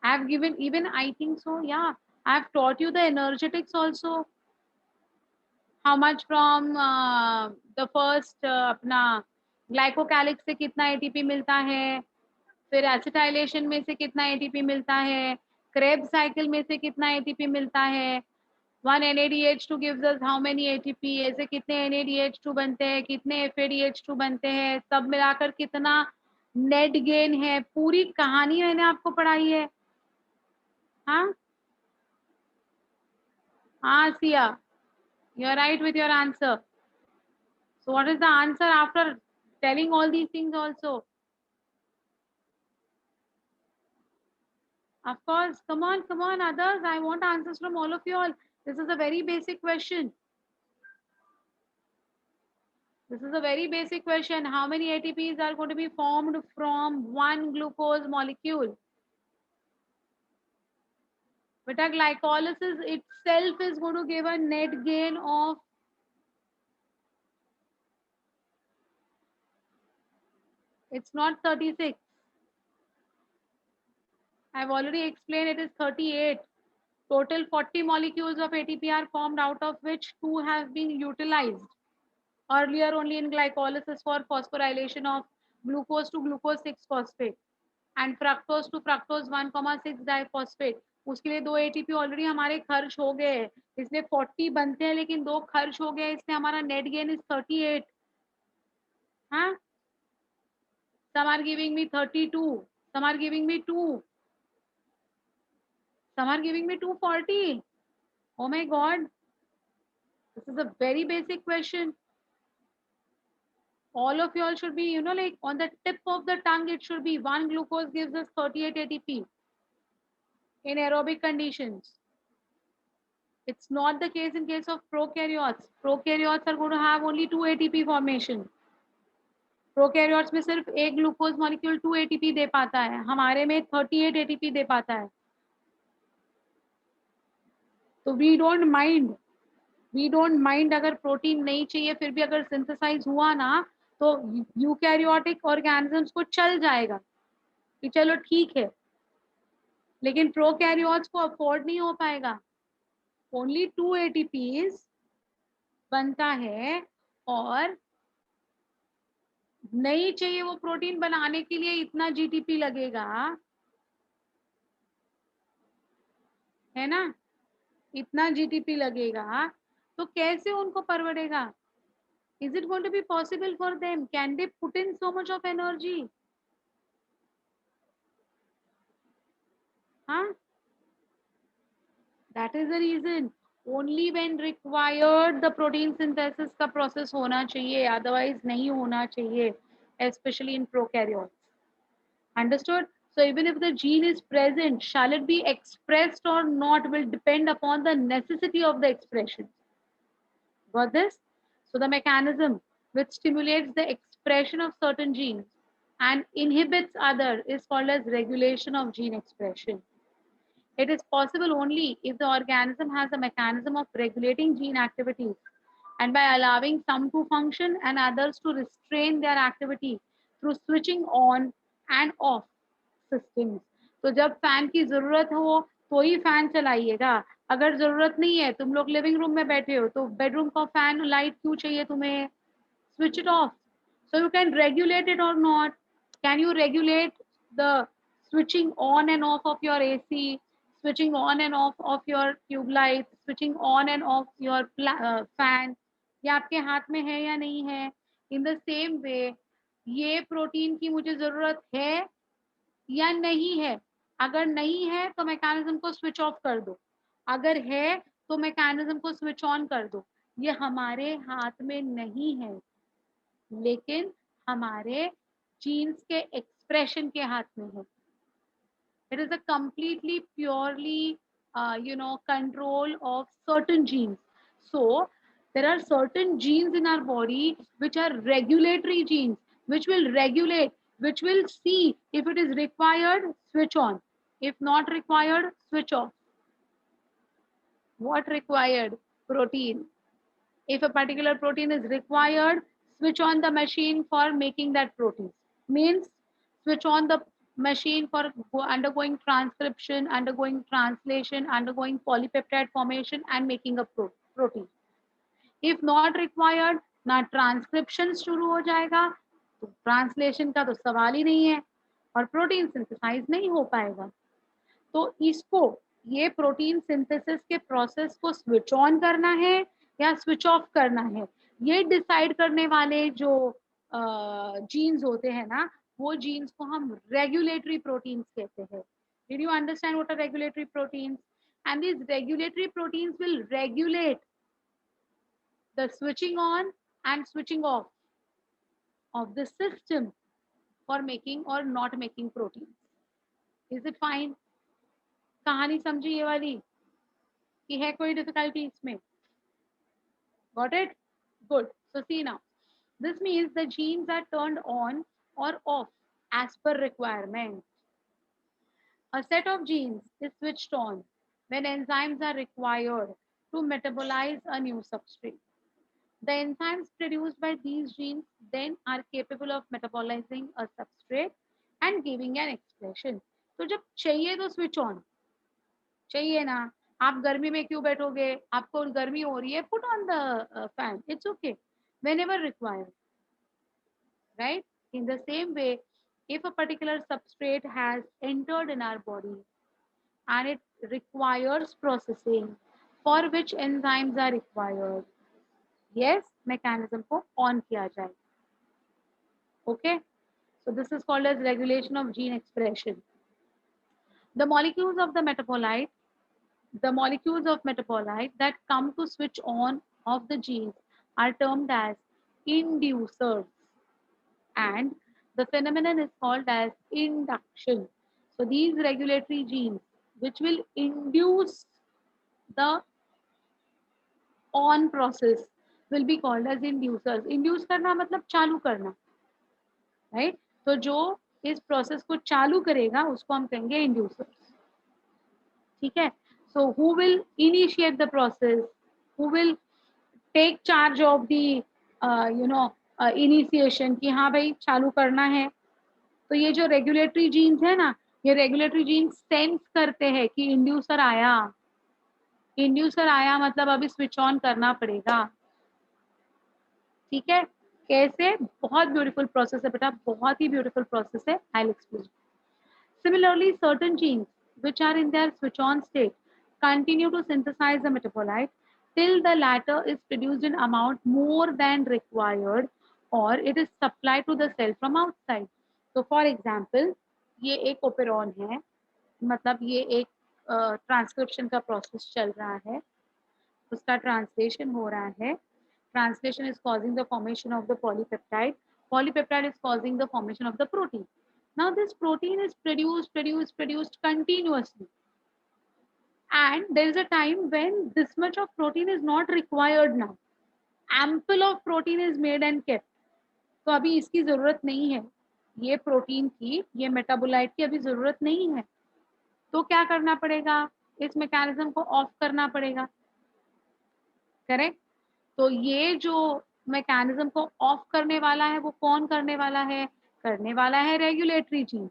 I have given, even I think so, yeah, I have taught you the energetics also. How much from the first अपना glycocalyx से कितना ATP मिलता है, फिर acetylation में से कितना ATP मिलता है, क्रेब्स साइकिल में से कितना एटीपी मिलता है, 1 NADH2 gives us how many ATP, ऐसे कितने NADH2 बनते हैं, कितने FADH2 बनते हैं, सब मिलाकर कितना नेट गेन है, पूरी कहानी मैंने आपको पढ़ाई है. हाँ हाँ Siya, you are right with your answer. So what is the answer after telling all these things also? Of course, come on, others. I want answers from all of you all. This is a very basic question. This is a very basic question. How many ATPs are going to be formed from one glucose molecule? But a glycolysis itself is going to give a net gain of, it's not 36. I've already explained it is 38. Total 40 molecules of ATP are formed, out of which 2 have been utilized earlier only in glycolysis for phosphorylation of glucose to glucose 6 phosphate and fructose to fructose 1,6 diphosphate. उसके लिए 2 ATP already हमारे खर्च हो गए हैं, इसलिए 40 बनते हैं लेकिन 2 खर्च हो गए, इसलिए हमारा नेट गेन इज 38. हाँ, some are giving me 32, some are giving me 2, some are giving me 240. Oh my god, this is a very basic question. All of you all should be, you know, like on the tip of the tongue, it should be 1 glucose gives us 38 ATP in aerobic conditions. It's not the case in case of prokaryotes. Prokaryotes are going to have only 2 ATP formation. Prokaryotes में सिर्फ एक glucose molecule 2 ATP दे पाता है, हमारे में 38 ATP दे पाता है. तो वी डोंट माइंड अगर प्रोटीन नहीं चाहिए फिर भी अगर सिंथेसाइज हुआ ना तो यूकैरियोटिक ऑर्गेनिजम्स को चल जाएगा कि चलो ठीक है, लेकिन प्रोकैरियोट्स को अफोर्ड नहीं हो पाएगा. ओनली 2 ATPs बनता है और नहीं चाहिए वो प्रोटीन बनाने के लिए इतना GTP लगेगा, है ना, इतना GTP लगेगा, तो कैसे उनको परवड़ेगा? Is it going to be possible for them? Can they put in so much of energy? Huh? That is the reason. Only when required the protein synthesis का process होना चाहिए, otherwise नहीं होना चाहिए, especially in prokaryotes. Understood? So even if the gene is present, shall it be expressed or not will depend upon the necessity of the expression. Got this? So the mechanism which stimulates the expression of certain genes and inhibits other is called as regulation of gene expression. It is possible only if the organism has a mechanism of regulating gene activities and by allowing some to function and others to restrain their activity through switching on and off systems. तो जब fan की जरूरत हो तो ही fan चलाइएगा, अगर जरूरत नहीं है, तुम लोग लिविंग रूम में बैठे हो तो बेडरूम का फैन लाइट क्यों चाहिए तुम्हें? Switch it off. So you can regulate it or not. Can you regulate the switching on and off of your AC, switching on and off of your tube lights, switching on and off your fan? ये आपके हाथ में है या नहीं है? In the same way, ये protein की मुझे जरूरत है या नहीं है? अगर नहीं है तो मैकेनिज्म को स्विच ऑफ कर दो, अगर है तो मैकेनिज्म को स्विच ऑन कर दो. ये हमारे हाथ में नहीं है, लेकिन हमारे जीन्स के एक्सप्रेशन के हाथ में है. It is a completely purely control of certain genes. So there are certain genes in our body which are regulatory genes, which will regulate, which will see if it is required, switch on, if not required, switch off. What required? Protein. If a particular protein is required, switch on the machine for making that protein. Means switch on the machine for undergoing transcription, undergoing translation, undergoing polypeptide formation and making a protein. If not required, ना transcription शुरू हो जाएगा, तो translation का तो सवाल ही नहीं है, और प्रोटीन सिंथेसाइज नहीं हो पाएगा। तो इसको, ये प्रोटीन सिंथेसिस के प्रोसेस को स्विच ऑन करना है या स्विच ऑफ करना है, ये डिसाइड करने वाले जो जीन्स होते हैं ना, वो जीन्स को हम रेगुलेटरी प्रोटीन्स कहते हैं। Did you understand what are regulatory proteins? And these regulatory proteins will regulate the switching on and switching off of the system for making or not making proteins. Is it fine? कहानी समझी ये वाली कि है कोई difficulty इसमें? Got it? Good. So see now, this means the genes are turned on or off as per requirement. A set of genes is switched on when enzymes are required to metabolize a new substrate. The enzymes produced by these genes then are capable of metabolizing a substrate and giving an expression. तो जब चाहिए तो switch on, चाहिए ना, आप गर्मी में क्यों बैठोगे, आपको गर्मी हो रही है, put on the fan, it's okay, whenever required, right? In the same way, if a particular substrate has entered in our body and it requires processing for which enzymes are required, yes, mechanism को on किया जाए. Okay, so this is called as regulation of gene expression. The molecules of the metabolite, the molecules of metabolite that come to switch on of the genes are termed as inducers, and the phenomenon is called as induction. So these regulatory genes which will induce the on process will be called as inducers. Induce करना मतलब चालू करना, right? तो जो इस process को चालू करेगा उसको हम कहेंगे इंड्यूसर्स, ठीक है? So who will initiate the process, who will take charge of the initiation कि हाँ भाई चालू करना है, तो ये जो रेगुलेटरी जीन्स है ना, ये रेगुलेटरी जीन्स सेंस करते हैं कि इंड्यूसर आया, इंड्यूसर आया मतलब अभी स्विच ऑन करना पड़ेगा, ठीक है? कैसे? बहुत ब्यूटीफुल प्रोसेस है बेटा, बहुत ही ब्यूटीफुल प्रोसेस है, I will explain. Similarly, certain genes which are in their switch on state continue to synthesize the metabolite till the latter is produced in amount more than required or it is supplied to the cell from outside. So for example, ये एक operon है, मतलब ये एक transcription का process चल रहा है, उसका ट्रांसलेशन हो रहा है, translation is causing the formation of the polypeptide, polypeptide is causing the formation of the protein. Now this protein is produced continuously, and there is a time when this much of protein is not required now, ample of protein is made and kept, तो अभी इसकी जरूरत नहीं है, ये protein की, ये metabolite की अभी जरूरत नहीं है, तो क्या करना पड़ेगा, इस मैकेनिज्म को ऑफ करना पड़ेगा, करेक्ट? तो ये जो मैकेनिज्म को ऑफ करने वाला है वो कौन करने वाला है? करने वाला है रेगुलेटरी जीन्स।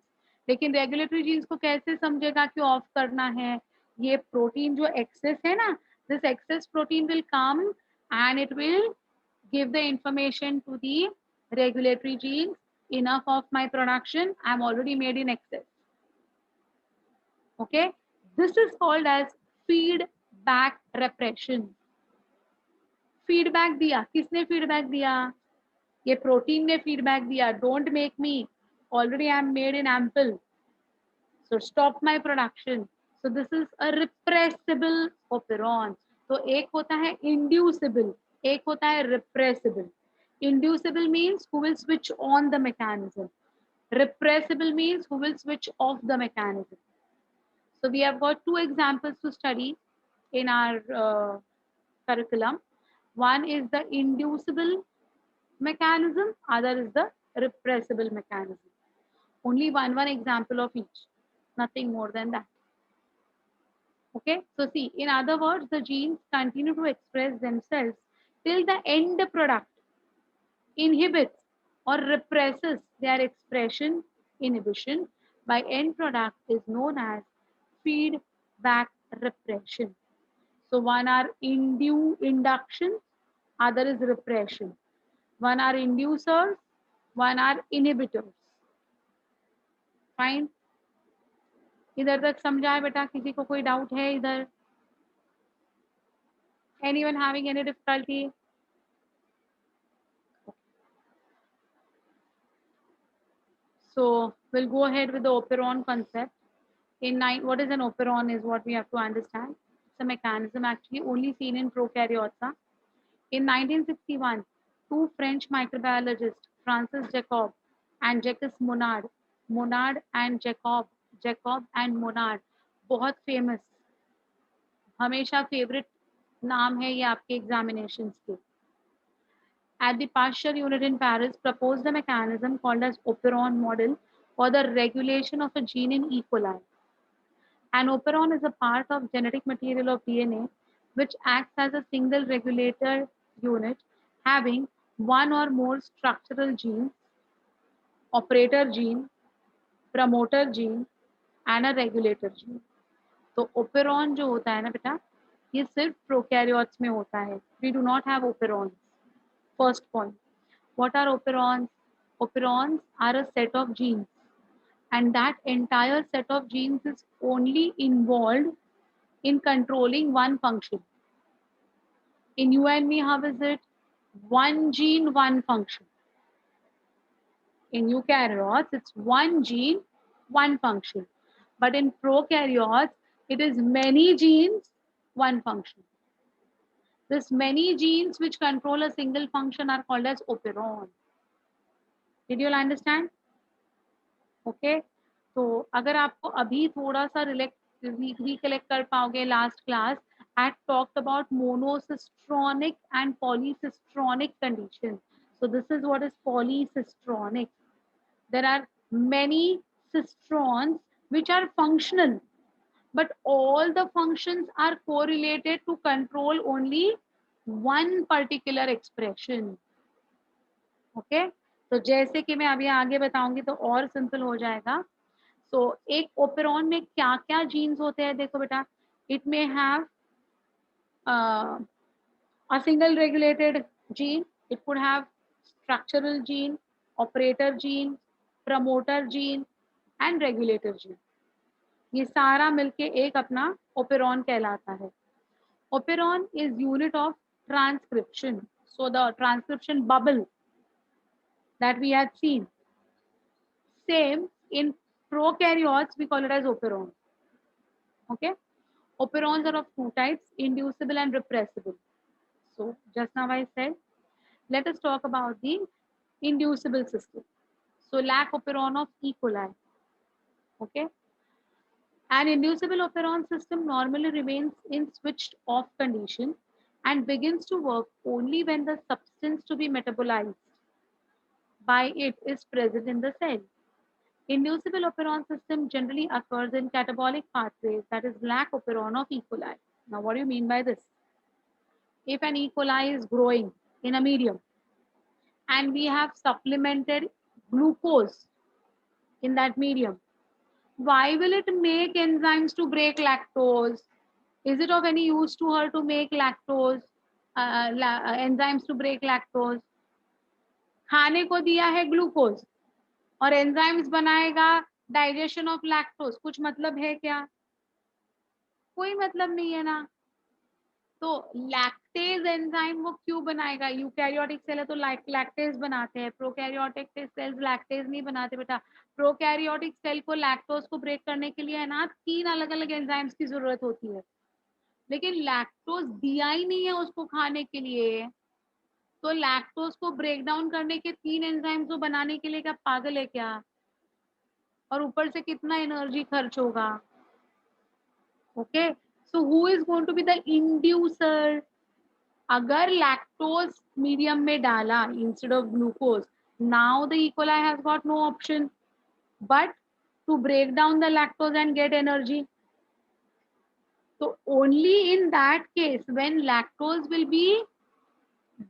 लेकिन रेगुलेटरी जीन्स को कैसे समझेगा कि ऑफ करना है? ये प्रोटीन जो एक्सेस है ना, this access protein will come and it will give the information to the regulatory genes, enough of my production, I'm already made in excess. Okay, this is called as feedback repression. Feedback दिया, किसने feedback दिया? ये protein ने feedback दिया, don't make me, already I am made in ample, so stop my production. So this is a repressible operon. तो एक होता है इंड्यूसिबल, एक होता है repressible. Inducible means who will switch on the mechanism, repressible means who will switch off the mechanism. So we have got two examples to study in our curriculum. One is the inducible mechanism, other is the repressible mechanism. Only one example of each, nothing more than that. Okay, so see, in other words, the genes continue to express themselves till the end product inhibits or represses their expression, inhibition, by end product is known as feedback repression. So one are induction, other is repression. One are inducers, one are inhibitors. Fine, इधर तक समझाए बेटा? किसी को कोई doubt है इधर? Anyone having any difficulty? So we'll go ahead with the operon concept. What is an operon is what we have to understand. It's a mechanism actually only seen in prokaryotes. In 1961, two French microbiologists, Francis Jacob and Jacques Monod, Monod and Jacob and Monod, बहुत famous, हमेशा favorite नाम है ये आपके examinations के. At the Pasteur unit in Paris, proposed a mechanism called as operon model for the regulation of a gene in E. coli. An operon is a part of genetic material of DNA which acts as a single regulator unit having one or more structural genes, operator gene, promoter gene and a regulator gene. तो operon जो होता है ना बेटा, ये सिर्फ prokaryotes में होता है. We do not have operons. First point. What are operons? Operons are a set of genes, and that entire set of genes is only involved in controlling one function. In you and me, how is it? One gene, one function. In eukaryotes, it's one gene, one function. But in prokaryotes, it is many genes, one function. This many genes which control a single function are called as operon. Did you all understand? Okay. तो अगर आपको अभी थोड़ा सा recollect कर पाओगे, last class had talked about monocystronic and polycystronic condition. So this is what is polycystronic. There are many cystrons which are functional, but all the functions are correlated to control only one particular expression. Okay? तो जैसे कि मैं अभी आगे बताऊंगी तो और simple हो जाएगा. So एक ओपेरॉन में क्या क्या जीन्स होते हैं देखो बेटा. It may have a single regulated gene. It could have structural gene, operator gene, promoter gene and regulator gene. ये सारा मिलके एक अपना ओपेरॉन कहलाता है. Operon is unit of transcription. So the transcription bubble that we had seen, same in prokaryotes we call it as operon. Okay. Operons are of two types, inducible and repressible. So just now I said, let us talk about the inducible system. So lac operon of E. coli. Okay. An inducible operon system normally remains in switched off condition and begins to work only when the substance to be metabolized by it is present in the cell. Inducible operon system generally occurs in catabolic pathways, that is lac operon of E. coli. Now what do you mean by this? If an E. coli is growing in a medium and we have supplemented glucose in that medium, why will it make enzymes to break lactose? Is it of any use to her to make lactose, enzymes to break lactose? खाने को दिया है glucose और enzymes बनाएगा digestion of lactose, कुछ मतलब है क्या? कोई मतलब नहीं है ना. तो लैक्टेज एंजाइम वो क्यों बनाएगा? यूकैरियोटिक सेल है तो लैक्टेज बनाते हैं, प्रोकैरियोटिक सेल्स लैक्टेज नहीं बनाते बेटा. प्रोकैरियोटिक सेल को लैक्टोज को ब्रेक करने के लिए है ना 3 अलग अलग एंजाइम्स की जरूरत होती है, लेकिन लैक्टोज दिया ही नहीं है उसको खाने के लिए. तो लैक्टोज को ब्रेक डाउन करने के 3 एंजाइम्स को बनाने के लिए क्या पागल है क्या? और ऊपर से कितना एनर्जी खर्च होगा. Okay. So who is going to be the inducer? अगर लैक्टोज मीडियम में डाला instead of glucose, now the E. coli has got no option but to break down the lactose and get energy. So only in that case when lactose will be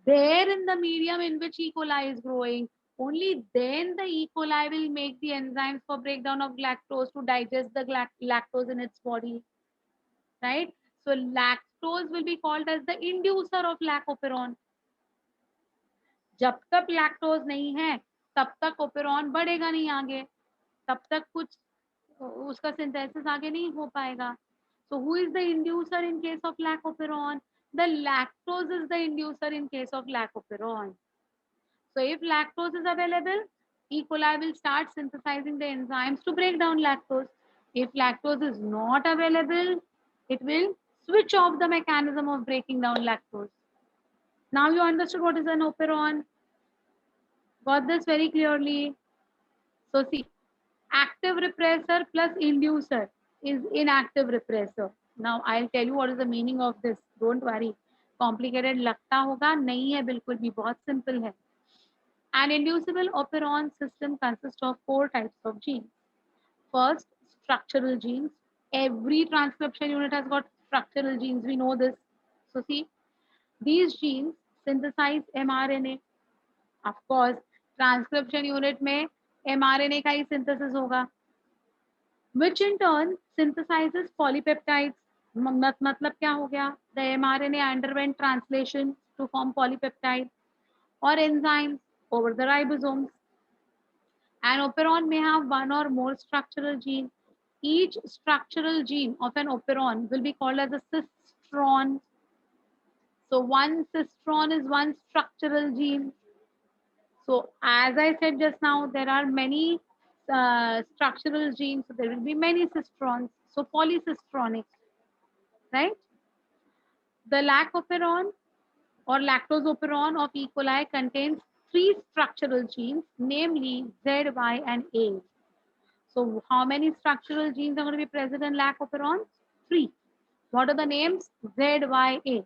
there in the medium in which E. coli is growing, only then the E. coli will make the enzymes for breakdown of lactose to digest the lactose in its body, right? So lactose will be called as the inducer of lactoperon. जब तक lactose नहीं है तब तक operon बढ़ेगा नहीं आगे, तब तक कुछ उसका सिंथेसिस आगे नहीं हो पाएगा. So who is the inducer in case of lactoperon? The lactose is the inducer in case of lactoperon. So if lactose is available, E. coli will start synthesizing the enzymes to break down lactose. If lactose is not available, it will switch off the mechanism of breaking down lactose. Now you understood what is an operon. Got this very clearly. So see, active repressor plus inducer is inactive repressor. Now I'll tell you what is the meaning of this. Don't worry. Complicated लगता होगा, नहीं है बिल्कुल भी, बहुत simple है. An inducible operon system consists of 4 types of genes. First, structural genes. Every transcription unit has got structural genes. We know this. So see, these genes synthesize mRNA. Of course, transcription unit में mRNA का ही synthesis होगा, which in turn synthesizes polypeptides. मतलब क्या हो गया? The mRNA underwent translation to form polypeptides or enzymes over the ribosomes. An operon may have one or more structural genes. Each structural gene of an operon will be called as a cistron. So one cistron is one structural gene. So as I said just now, there are many structural genes. So there will be many cistrons. So polycistronic, right? The lactoperon or lactosoperon of E. coli contains 3 structural genes, namely Z, Y, and A. So how many structural genes are going to be present in lactoperon? 3. What are the names? Z, Y, A.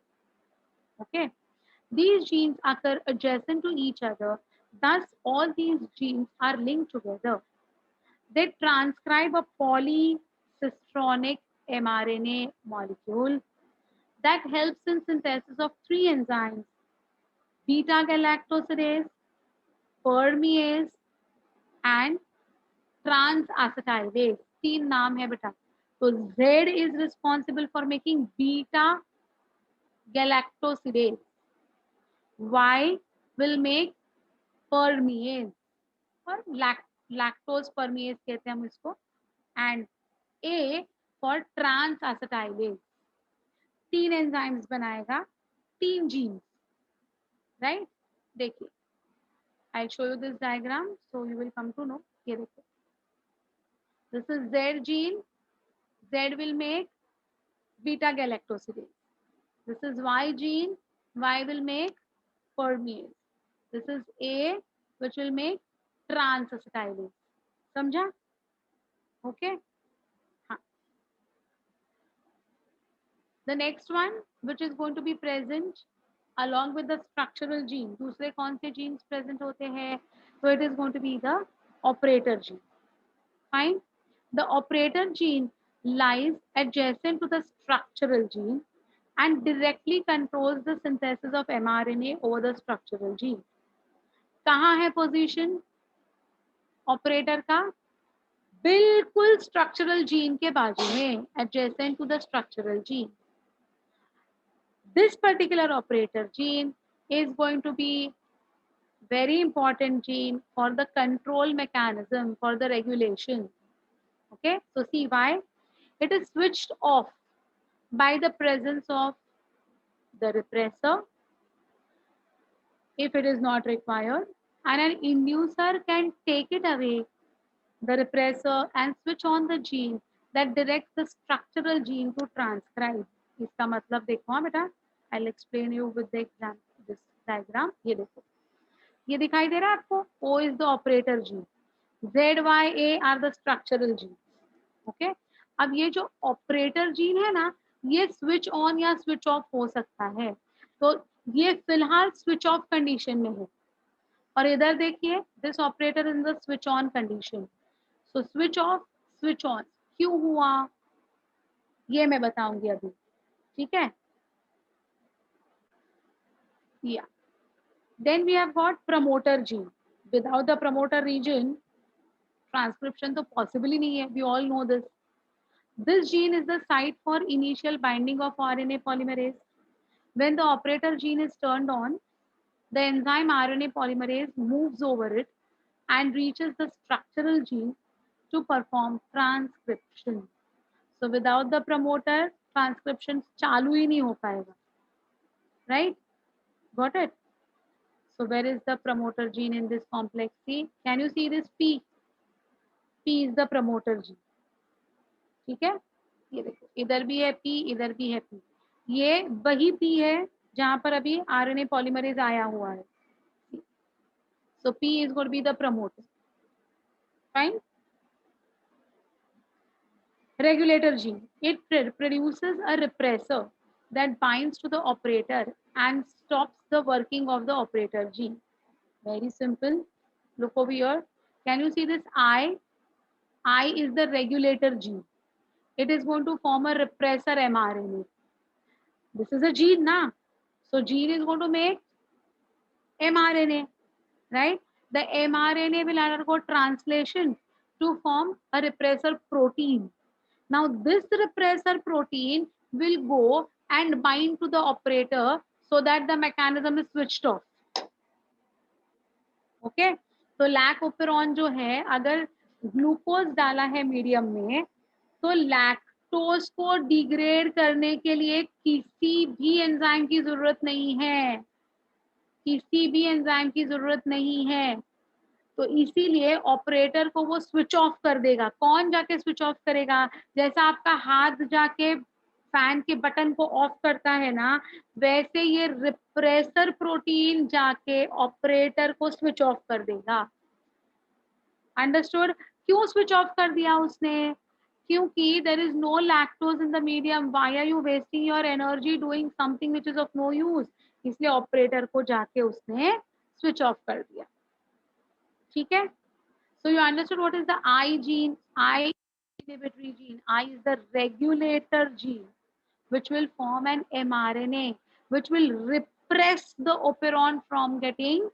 Okay. These genes occur adjacent to each other. Thus, all these genes are linked together. They transcribe a polycistronic mRNA molecule that helps in synthesis of 3 enzymes: beta-galactosidase, permease, and transacetylase. 3 नाम है बेटा. तो Z is responsible for making beta galactosidase. Y will make permease और lactose permease कहते हैं हम इसको, and A for transacetylase. 3 enzymes बनाएगा, 3 जीन्स, राइट? देखिए, I'll show you this diagram so you will come to know. ये देखो, this is Z gene. Z will make beta galactosidase. This is Y gene. Y will make permease. This is A, which will make transacetylase. समझा? Okay. हाँ. The next one, which is going to be present along with the structural gene. दूसरे कौन से genes present होते हैं? So it is going to be the operator gene. Fine. The operator gene lies adjacent to the structural gene and directly controls the synthesis of mRNA over the structural gene. कहाँ है position operator का? बिल्कुल structural gene के बाजू में, adjacent to the structural gene. This particular operator gene is going to be very important gene for the control mechanism, for the regulation. Okay, so see why? It is switched off by the presence of the repressor if it is not required, and an inducer can take it away, the repressor, and switch on the gene that directs the structural gene to transcribe. इसका मतलब देखो हाँ बेटा, I'll explain you with the example, this diagram. ये देखो, ये दिखाई दे रहा है आपको? O is the operator gene, Z, Y, A are the structural genes. Okay? अब ये जो ऑपरेटर जीन है ना, ये स्विच ऑन या स्विच ऑफ हो सकता है. तो ये फिलहाल स्विच ऑफ कंडीशन में है, और इधर देखिए, this operator in the switch on condition. So switch off, switch on क्यों हुआ ये मैं बताऊंगी अभी. ठीक है? या then we have got promoter gene. Without the promoter region, transcription तो possible ही नहीं है. We all know this. This gene is the site for initial binding of RNA polymerase. When the operator gene is turned on, the enzyme RNA polymerase moves over it and reaches the structural gene to perform transcription. So without the promoter, transcription चालू ही नहीं हो पाएगा. Right? Got it? So where is the promoter gene in this complex C? Can you see this P? P is the promoter gene. ठीक है, ये देखो इधर भी है P, इधर भी है P. ये वही P है जहां पर अभी RNA polymerase आया हुआ है. So P is going to be the promoter. Fine. Regulator gene. It produces a repressor that binds to the operator and stops the working of the operator gene. Very simple. Look over here. Can you see this I? I is the regulator gene. It is going to form a repressor mRNA. This is a gene, na? So gene is going to make mRNA, right? The mRNA will undergo translation to form a repressor protein. Now this repressor protein will go and bind to the operator so that the mechanism is switched off. Okay, तो lac operon जो है, अगर glucose डाला है medium में, तो lactose को degrade करने के लिए किसी भी एंजाइम की जरूरत नहीं है, किसी भी एंजाइम की जरूरत नहीं है. तो इसीलिए ऑपरेटर को वो स्विच ऑफ कर देगा. कौन जाके स्विच ऑफ करेगा? जैसा आपका हाथ जाके फैन के बटन को ऑफ करता है ना, वैसे ये रिप्रेसर प्रोटीन जाके ऑपरेटर को स्विच ऑफ कर देगा. अंडरस्टूड? क्यों स्विच ऑफ कर दिया उसने? क्योंकि there is no lactose in the medium. Why are you wasting your energy doing something which is of no use? इसलिए ऑपरेटर को जाके उसने स्विच ऑफ कर दिया. ठीक है? So you understood what is the I gene? I inhibitory gene. I is the regulator gene, which will form an mRNA, which will repress the operon from getting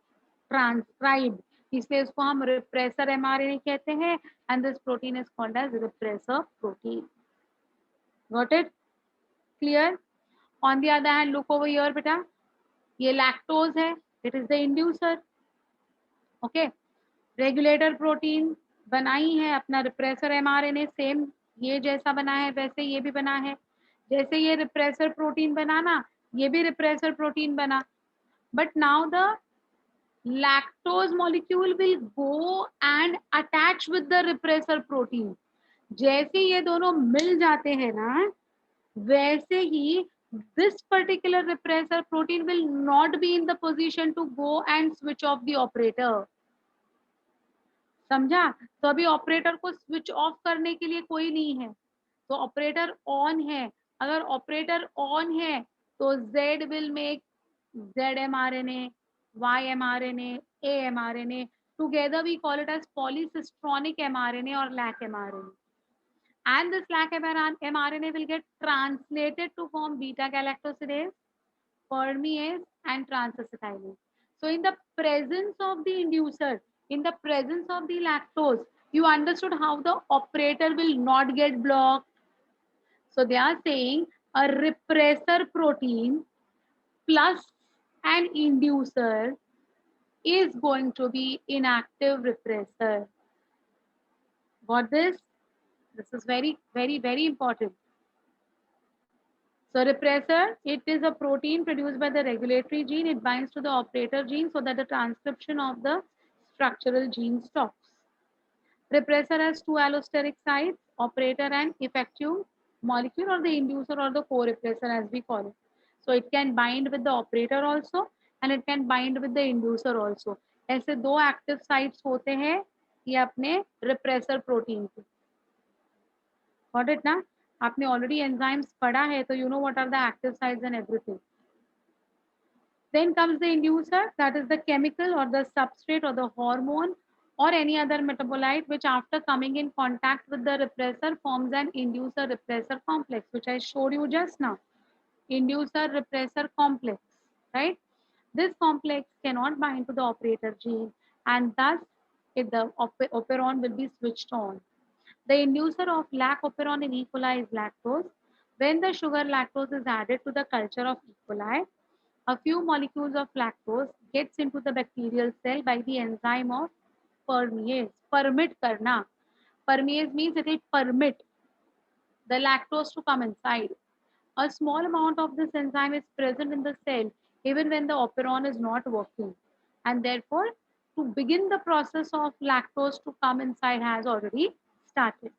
transcribed. इसलिए इसको हम repressor mRNA कहते हैं, and this protein is called as repressor protein. Got it? Clear? On the other hand, look over here, बेटा. ये lactose है. It is the inducer. Okay. Regulator protein बनाई है अपना रिप्रेसर एमआरएनए, सेम ये जैसा बना है वैसे ये भी बना है. जैसे ये रिप्रेसर प्रोटीन बना ना, ये भी रिप्रेसर प्रोटीन बना. But now the lactose molecule will go and attach with the repressor protein. जैसे ये दोनों मिल जाते हैं ना, वैसे ही this particular repressor protein will not be in the position to go and switch off the operator. समझा? तो अभी ऑपरेटर को स्विच ऑफ करने के लिए कोई नहीं है, तो ऑपरेटर ऑन है. अगर ऑपरेटर ऑन है तो Z will make Z mRNA, Y mRNA, A mRNA. Together we call it as polycistronic mRNA or lac mRNA. And this lac mRNA will get translated to form beta galactosidase, permease, and transacetylase. So in the presence of the inducer, in the presence of the lactose, you understood how the operator will not get blocked. So they are saying a repressor protein plus an inducer is going to be inactive repressor. Got this? This is very, very, very important. So repressor, it is a protein produced by the regulatory gene. It binds to the operator gene so that the transcription of the structural gene stops. Repressor has two allosteric sites, operator and effective molecule, or the inducer or the co-repressor as we call it. So it can bind with the operator also and it can bind with the inducer also. ऐसे दो active sites होते हैं ये अपने repressor protein के. Got it ना? आपने already enzymes पढ़ा है, तो you know what are the active sites and everything. Then comes the inducer, that is the chemical or the substrate or the hormone or any other metabolite which after coming in contact with the repressor forms an inducer repressor complex, which I showed you just now. Inducer repressor complex, right? This complex cannot bind to the operator gene and thus the operon will be switched on. The inducer of lac operon in E. coli is lactose. When the sugar lactose is added to the culture of E. coli, a few molecules of lactose gets into the bacterial cell by the enzyme of permease. Permit karna. Permease means it will permit the lactose to come inside. A small amount of this enzyme is present in the cell even when the operon is not working. And therefore, to begin the process of lactose to come inside has already started.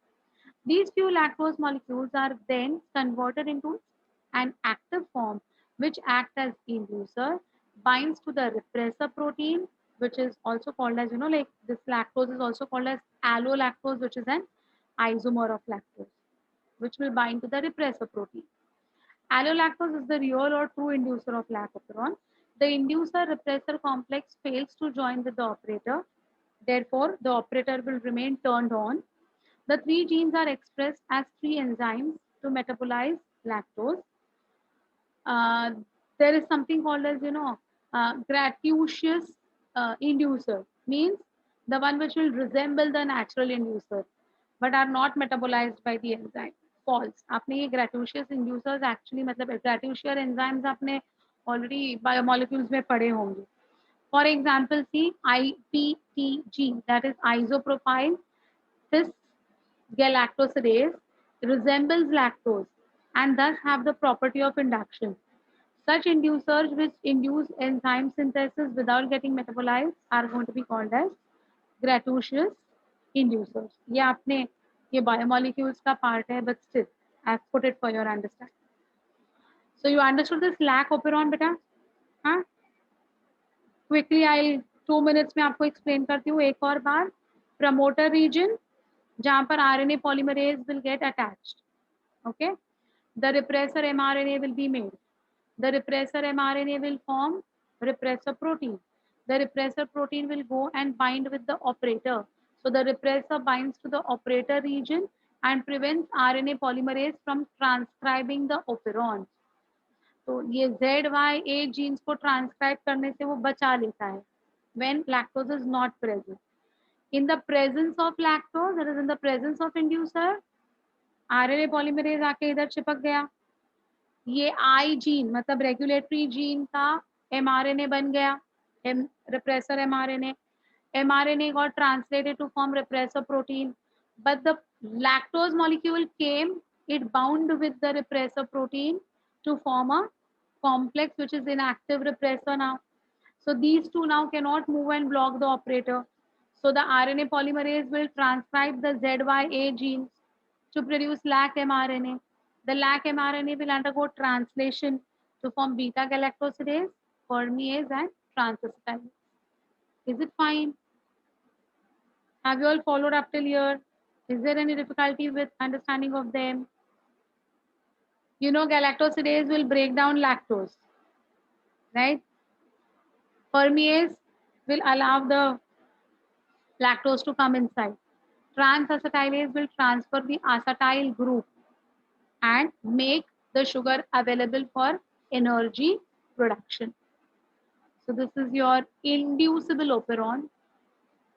These few lactose molecules are then converted into an active form which acts as inducer, binds to the repressor protein, which is also called as, like this lactose is also called as allolactose, which is an isomer of lactose, which will bind to the repressor protein. Allolactose is the real or true inducer of lac operon. The inducer repressor complex fails to join with the operator. Therefore, the operator will remain turned on. The three genes are expressed as three enzymes to metabolize lactose. Uh, there is something called as, gratuitous inducer, means the one which will resemble the natural inducer but are not metabolized by the enzyme. False. आपने ये gratuitous inducers actually मतलब gratuitous enzymes आपने already biomolecules में पढ़े होंगे. For example, see IPTG, that is isopropyl cis galactosidase resembles lactose and thus have the property of induction. Such inducers which induce enzyme synthesis without getting metabolized are going to be called as gratuitous inducers. ये आपने ये biomolecules का part है, but still I've put it for your understanding. So you understood this lac operon बेटा? हाँ? Quickly I'll 2 minutes में आपको explain करती हूँ एक और बार. Promoter region जहाँ पर RNA polymerase will get attached. Okay? The repressor mRNA will be made. The repressor mRNA will form repressor protein. The repressor protein will go and bind with the operator. So the repressor binds to the operator region and prevents RNA polymerase from transcribing the operon. तो ये ZYA genes को transcribe करने से वो बचा लेता है when lactose is not present. In the presence of lactose, that is in the presence of inducer, RNA polymerase आके इधर चिपक गया. ये आई जीन मतलब रेगुलेटरी जीन का mRNA बन गया, repressor mRNA. mRNA got translated to form repressor protein, but the lactose molecule came, it bound with the repressor protein to form a complex which is inactive repressor now. So these two now cannot move and block the operator. So the RNA polymerase will transcribe the ZYA genes to produce lac mRNA. The lac mRNA will undergo translation to form beta galactosidase, permease, and transacetylase. Is it fine? Have you all followed up till here? Is there any difficulty with understanding of them? You know, galactosidase will break down lactose, right? Permease will allow the lactose to come inside. Transacetylase will transfer the acetyl group and make the sugar available for energy production. So this is your inducible operon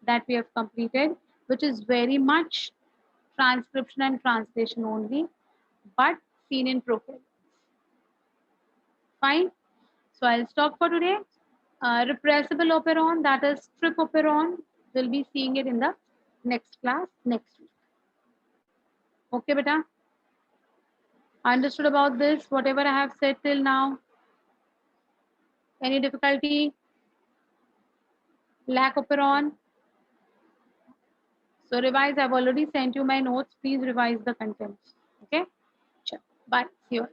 that we have completed, which is very much transcription and translation only, but seen in prokaryotes. Fine. So I'll stop for today. Repressible operon, that is strip operon, we'll be seeing it in the next class next week. Okay, beta. Understood about this, whatever I have said till now? Any difficulty? Lac operon? So revise, I've already sent you my notes. Please revise the contents. Okay? Sure. Bye. See you.